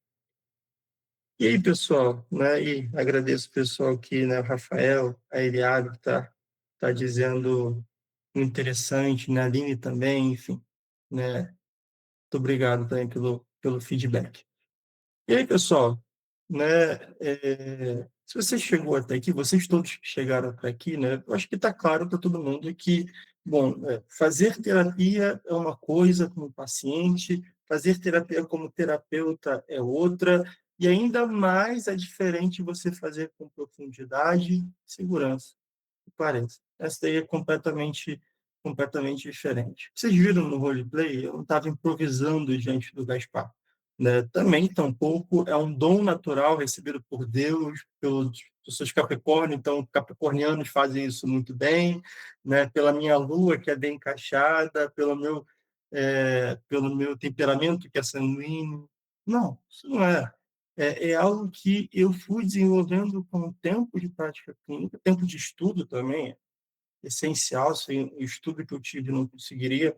E aí, pessoal, né? E agradeço o pessoal aqui, né? O Rafael, a Eliade, que tá dizendo interessante, né? A Aline também, enfim, né? Muito obrigado também pelo feedback. E aí, pessoal, né, se você chegou até aqui, vocês todos que chegaram até aqui, né, eu acho que está claro para todo mundo que, bom, fazer terapia é uma coisa como paciente, fazer terapia como terapeuta é outra, e ainda mais é diferente você fazer com profundidade e segurança, que pareça. Essa daí é completamente diferente. Vocês viram no roleplay, eu não estava improvisando diante do Gaspar, né? Também, tampouco, é um dom natural recebido por Deus, pelos seus Capricórnio, então, capricornianos fazem isso muito bem, né? Pela minha lua, que é bem encaixada, pelo meu temperamento, que é sanguíneo. Não, isso não é. É algo que eu fui desenvolvendo com o tempo de prática clínica, tempo de estudo também, é essencial, sem o estudo que eu tive não conseguiria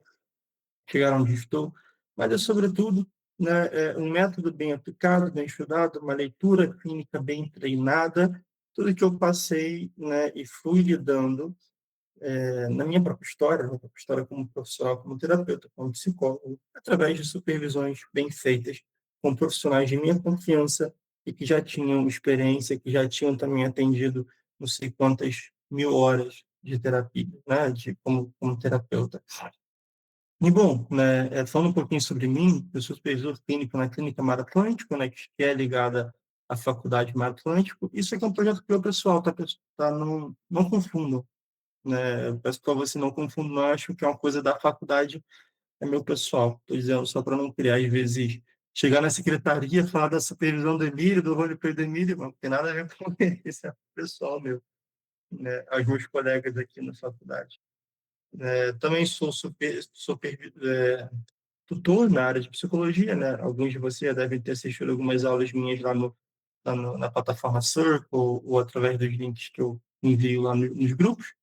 chegar onde estou, mas é, sobretudo, né, um método bem aplicado, bem estudado, uma leitura clínica bem treinada, tudo que eu passei, né, e fui lidando na minha própria história como profissional, como terapeuta, como psicólogo, através de supervisões bem feitas com profissionais de minha confiança e que já tinham experiência, que já tinham também atendido não sei quantas mil horas de terapia, né, como terapeuta. E, bom, né, falando um pouquinho sobre mim, eu sou supervisor clínico na Clínica Mar Atlântico, né, que é ligada à Faculdade Mar Atlântico. Isso aqui é um projeto meu pessoal, tá, pessoal? Tá? Não confundam, né? Eu peço para você não confundam, não acho que é uma coisa da faculdade, é meu pessoal. Estou dizendo só para não criar, às vezes, chegar na secretaria, falar da supervisão do Emílio, do roleplay do Emílio, não tem nada a ver com isso, é pessoal meu, né? Aos meus colegas aqui na faculdade. Também sou tutor na área de psicologia, né? Alguns de vocês já devem ter assistido algumas aulas minhas lá na plataforma Circle ou através dos links que eu envio lá nos grupos,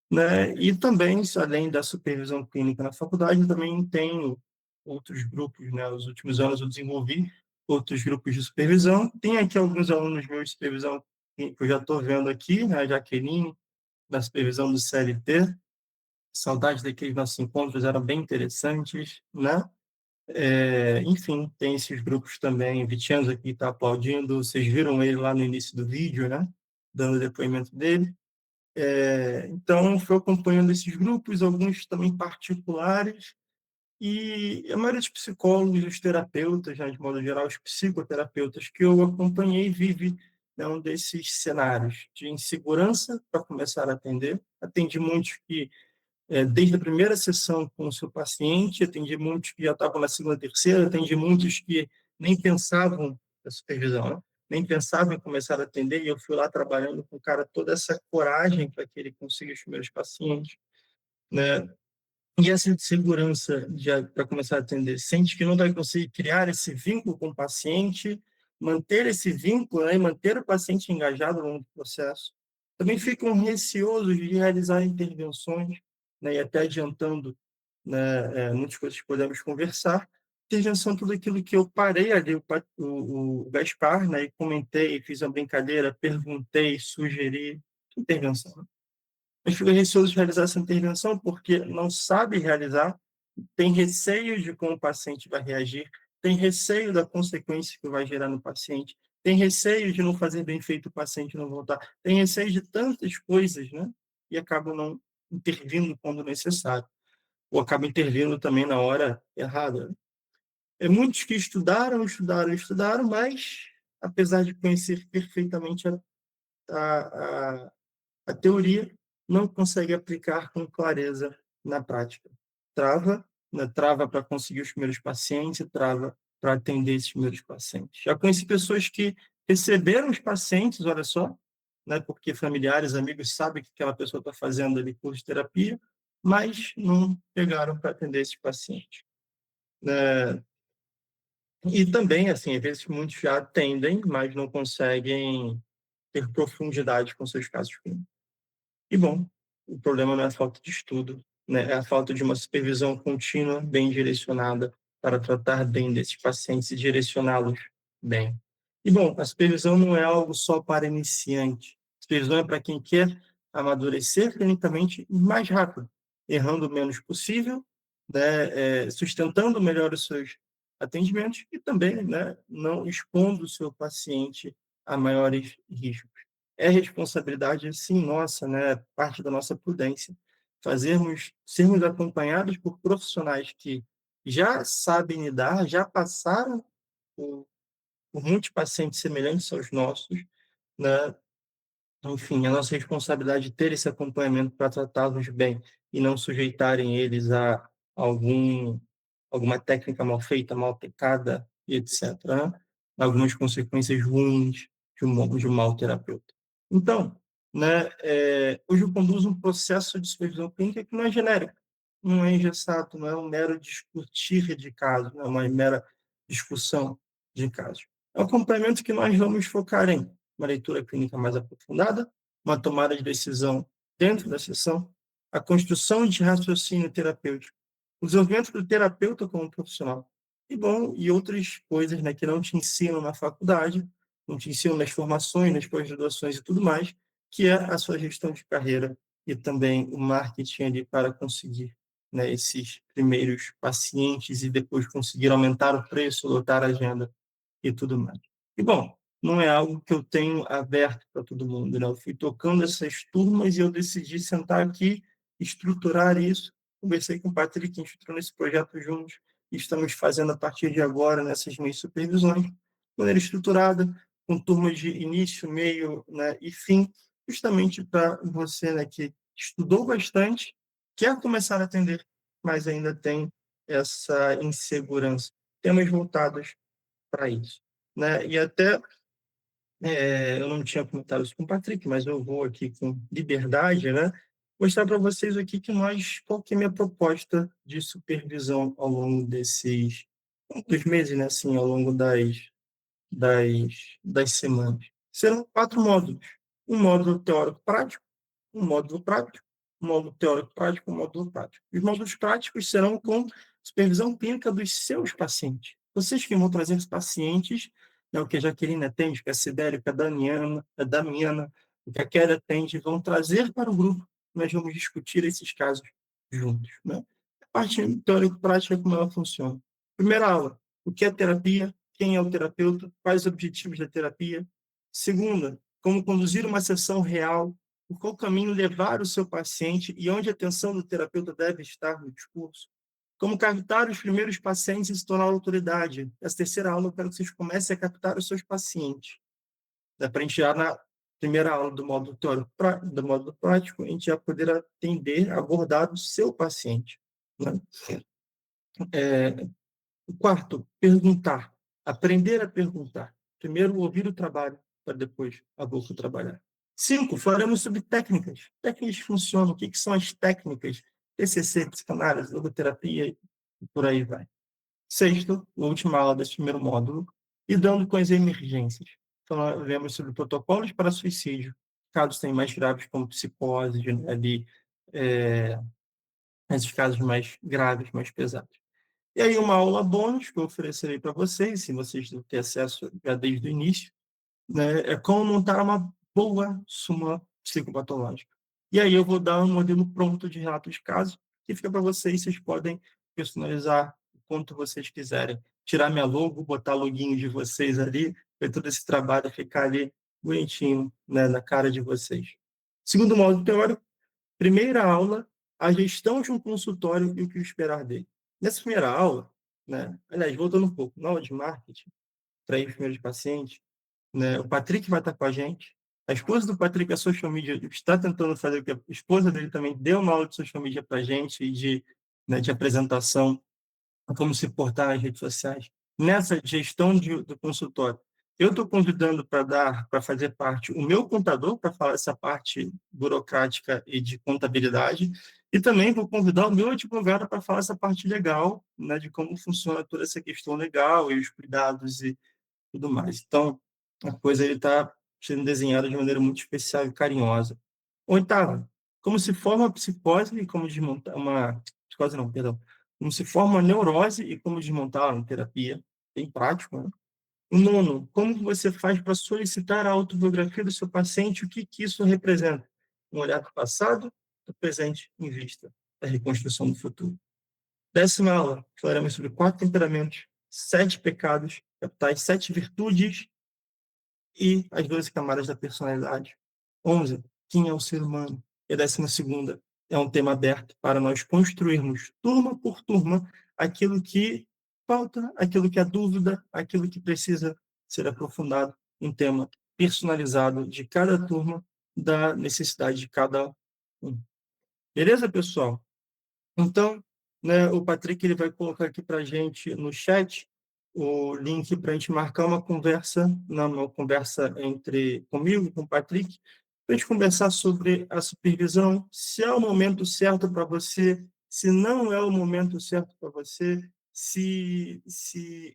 né? E também, além da supervisão clínica na faculdade, eu também tenho outros grupos, né? Nos últimos anos eu desenvolvi outros grupos de supervisão. Tem aqui alguns alunos meus de supervisão que eu já estou vendo aqui, né? A Jaqueline, da supervisão do CLT. Saudades daqueles nossos encontros, eram bem interessantes, né? Enfim, tem esses grupos também. Vitiano aqui está aplaudindo. Vocês viram ele lá no início do vídeo, né? Dando o depoimento dele. Então, fui acompanhando esses grupos, alguns também particulares, e a maioria dos psicólogos, os terapeutas, né, de modo geral, os psicoterapeutas que eu acompanhei, vive, né, um desses cenários de insegurança para começar a atender. Atendi muitos que desde a primeira sessão com o seu paciente, atendi muitos que já estavam na segunda, terceira, atendi muitos que nem pensavam na supervisão, né? Nem pensavam em começar a atender, e eu fui lá trabalhando com o cara toda essa coragem para que ele consiga os primeiros pacientes, né? E essa insegurança para começar a atender, sente que não vai conseguir criar esse vínculo com o paciente, manter esse vínculo, né, e manter o paciente engajado no processo. Também ficam receosos de realizar intervenções, né, e até adiantando, né, muitas coisas que podemos conversar. Intervenção, tudo aquilo que eu parei ali, o Gaspar, né, e comentei, fiz uma brincadeira, perguntei, sugeri, intervenção, né? Mas fica receoso de realizar essa intervenção porque não sabe realizar, tem receio de como o paciente vai reagir, tem receio da consequência que vai gerar no paciente, tem receio de não fazer bem feito o paciente não voltar, tem receio de tantas coisas, né? E acaba não intervindo quando necessário, ou acaba intervindo também na hora errada. É muitos que estudaram, mas, apesar de conhecer perfeitamente a, a teoria, não consegue aplicar com clareza na prática. Trava, né? Trava para conseguir os primeiros pacientes, trava para atender esses primeiros pacientes. Já conheci pessoas que receberam os pacientes, olha só, né? Porque familiares, amigos sabem que aquela pessoa está fazendo ali curso de terapia, mas não pegaram para atender esses pacientes. E também, assim, às vezes muitos já atendem, mas não conseguem ter profundidade com seus casos clínicos. E, bom, o problema não é a falta de estudo, né? É a falta de uma supervisão contínua, bem direcionada, para tratar bem desses pacientes e direcioná-los bem. E, bom, a supervisão não é algo só para iniciante. A supervisão é para quem quer amadurecer clinicamente mais rápido, errando o menos possível, né? Sustentando melhor os seus atendimentos e também, né, não expondo o seu paciente a maiores riscos. É responsabilidade, sim, nossa, né, parte da nossa prudência, sermos acompanhados por profissionais que já sabem lidar, já passaram por, por muitos pacientes semelhantes aos nossos, né? Enfim, a nossa responsabilidade é ter esse acompanhamento para tratá-los bem e não sujeitarem eles a algum, alguma técnica mal feita, mal aplicada, e etc., né? Algumas consequências ruins de um mau terapeuta. Então, né, hoje eu conduzo um processo de supervisão clínica que não é genérico, não é engessado, não é um mero discutir de casos, não é uma mera discussão de casos. É um acompanhamento que nós vamos focar em uma leitura clínica mais aprofundada, uma tomada de decisão dentro da sessão, a construção de raciocínio terapêutico, o desenvolvimento do terapeuta como profissional, e bom, e outras coisas, né, que não te ensinam na faculdade, não te ensinam nas formações, nas pós-graduações e tudo mais, que é a sua gestão de carreira e também o marketing ali para conseguir, né, esses primeiros pacientes e depois conseguir aumentar o preço, lotar a agenda e tudo mais. E, bom, não é algo que eu tenho aberto para todo mundo, né? Eu fui tocando essas turmas e eu decidi sentar aqui, estruturar isso. Conversei com o Patrick, que estruturou esse projeto juntos, e estamos fazendo a partir de agora, nessas minhas supervisões, de maneira estruturada, com turmas de início, meio, né, e fim, justamente para você, né, que estudou bastante, quer começar a atender, mas ainda tem essa insegurança. Temas voltados para isso, né? E até eu não tinha comentado isso com o Patrick, mas eu vou aqui com liberdade, né? Mostrar para vocês aqui qual que é a minha proposta de supervisão ao longo dos meses, né? Assim, ao longo das semanas. Serão 4 módulos. Um módulo teórico prático, um módulo prático, um módulo teórico prático, um módulo prático. Os módulos práticos serão com supervisão clínica dos seus pacientes. Vocês que vão trazer os pacientes, né, o que a Jaqueline atende, que a Sibério, que a Damiana, o que a Kelly atende, vão trazer para o grupo. Nós vamos discutir esses casos juntos, né? A parte teórico-prática, como ela funciona. Primeira aula, o que é terapia, quem é o terapeuta, quais os objetivos da terapia. Segunda, como conduzir uma sessão real, por qual caminho levar o seu paciente e onde a atenção do terapeuta deve estar no discurso. Como captar os primeiros pacientes e se tornar autoridade. Essa terceira aula eu quero que vocês comecem a captar os seus pacientes. Para a gente já na primeira aula do módulo teórico, do módulo prático, a gente já poder atender, abordar o seu paciente, né? O quarto, perguntar. Aprender a perguntar. Primeiro, ouvir o trabalho, para depois a boca trabalhar. 5, falaremos sobre técnicas. Técnicas que funcionam. O que são as técnicas? TCC, psicanálise, logoterapia e por aí vai. Sexto, a última aula desse primeiro módulo, lidando com as emergências. Falaremos sobre protocolos para suicídio, casos têm mais graves como psicose, ali, esses casos mais graves, mais pesados. E aí uma aula bônus que eu oferecerei para vocês, se vocês não têm acesso já desde o início, né, é como montar uma boa súmula psicopatológica. E aí eu vou dar um modelo pronto de relato de caso, que fica para vocês podem personalizar o quanto vocês quiserem. Tirar minha logo, botar loginho de vocês ali, para todo esse trabalho ficar ali bonitinho, né, na cara de vocês. Segundo módulo teórico, primeira aula, a gestão de um consultório e o que esperar dele. Nessa primeira aula, né, aliás, voltando um pouco, na aula de marketing, para ir primeiros pacientes, né, o Patrick vai estar com a gente. A esposa do Patrick, a social media, está tentando fazer o que a esposa dele também deu uma aula de social media para a gente e de, né, de apresentação, como se portar nas redes sociais. Nessa gestão do consultório, eu estou convidando para fazer parte o meu contador, para falar essa parte burocrática e de contabilidade, e também vou convidar o meu advogado para falar essa parte legal, né, de como funciona toda essa questão legal e os cuidados e tudo mais. Então, a coisa está sendo desenhada de maneira muito especial e carinhosa. Oitava, como se forma a psicose e como desmontar uma... Psicose não, perdão. Como se forma uma neurose e como desmontá-la em terapia. Bem prático, né? O nono, como você faz para solicitar a autobiografia do seu paciente? O que isso representa? Um olhar do passado, do presente em vista da reconstrução do futuro. 10ª aula, falaremos sobre 4 temperamentos, 7 pecados capitais, 7 virtudes e as 12 camadas da personalidade. 11, quem é o ser humano? E a 12ª é um tema aberto para nós construirmos, turma por turma, aquilo que falta, aquilo que é dúvida, aquilo que precisa ser aprofundado, um tema personalizado de cada turma, da necessidade de cada um. Beleza, pessoal? Então, né, o Patrick ele vai colocar aqui para a gente no chat o link para a gente marcar uma conversa entre comigo e com o Patrick, para a gente conversar sobre a supervisão, se é o momento certo para você, se não é o momento certo para você, se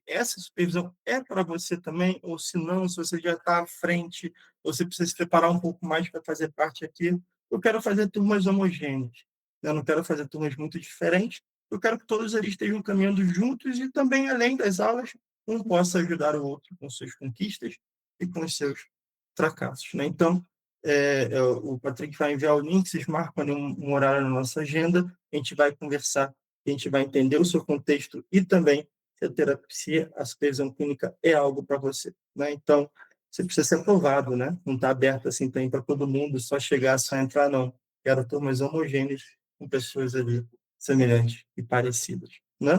essa supervisão é para você também, ou se não, se você já está à frente, ou você precisa se preparar um pouco mais para fazer parte aqui. Eu quero fazer turmas homogêneas. Eu não quero fazer turmas muito diferentes. Eu quero que todos eles estejam caminhando juntos e também, além das aulas, um possa ajudar o outro com suas conquistas e com os seus fracassos, né? Então, o Patrick vai enviar o link, vocês marcam ali um horário na nossa agenda, a gente vai conversar, a gente vai entender o seu contexto e também se a terapia, a supervisão clínica é algo para você, né? Então, você precisa ser aprovado, né? Não está aberto assim também para todo mundo, só chegar, só entrar, não. Quero turmas homogêneas com pessoas ali semelhantes e parecidas, né?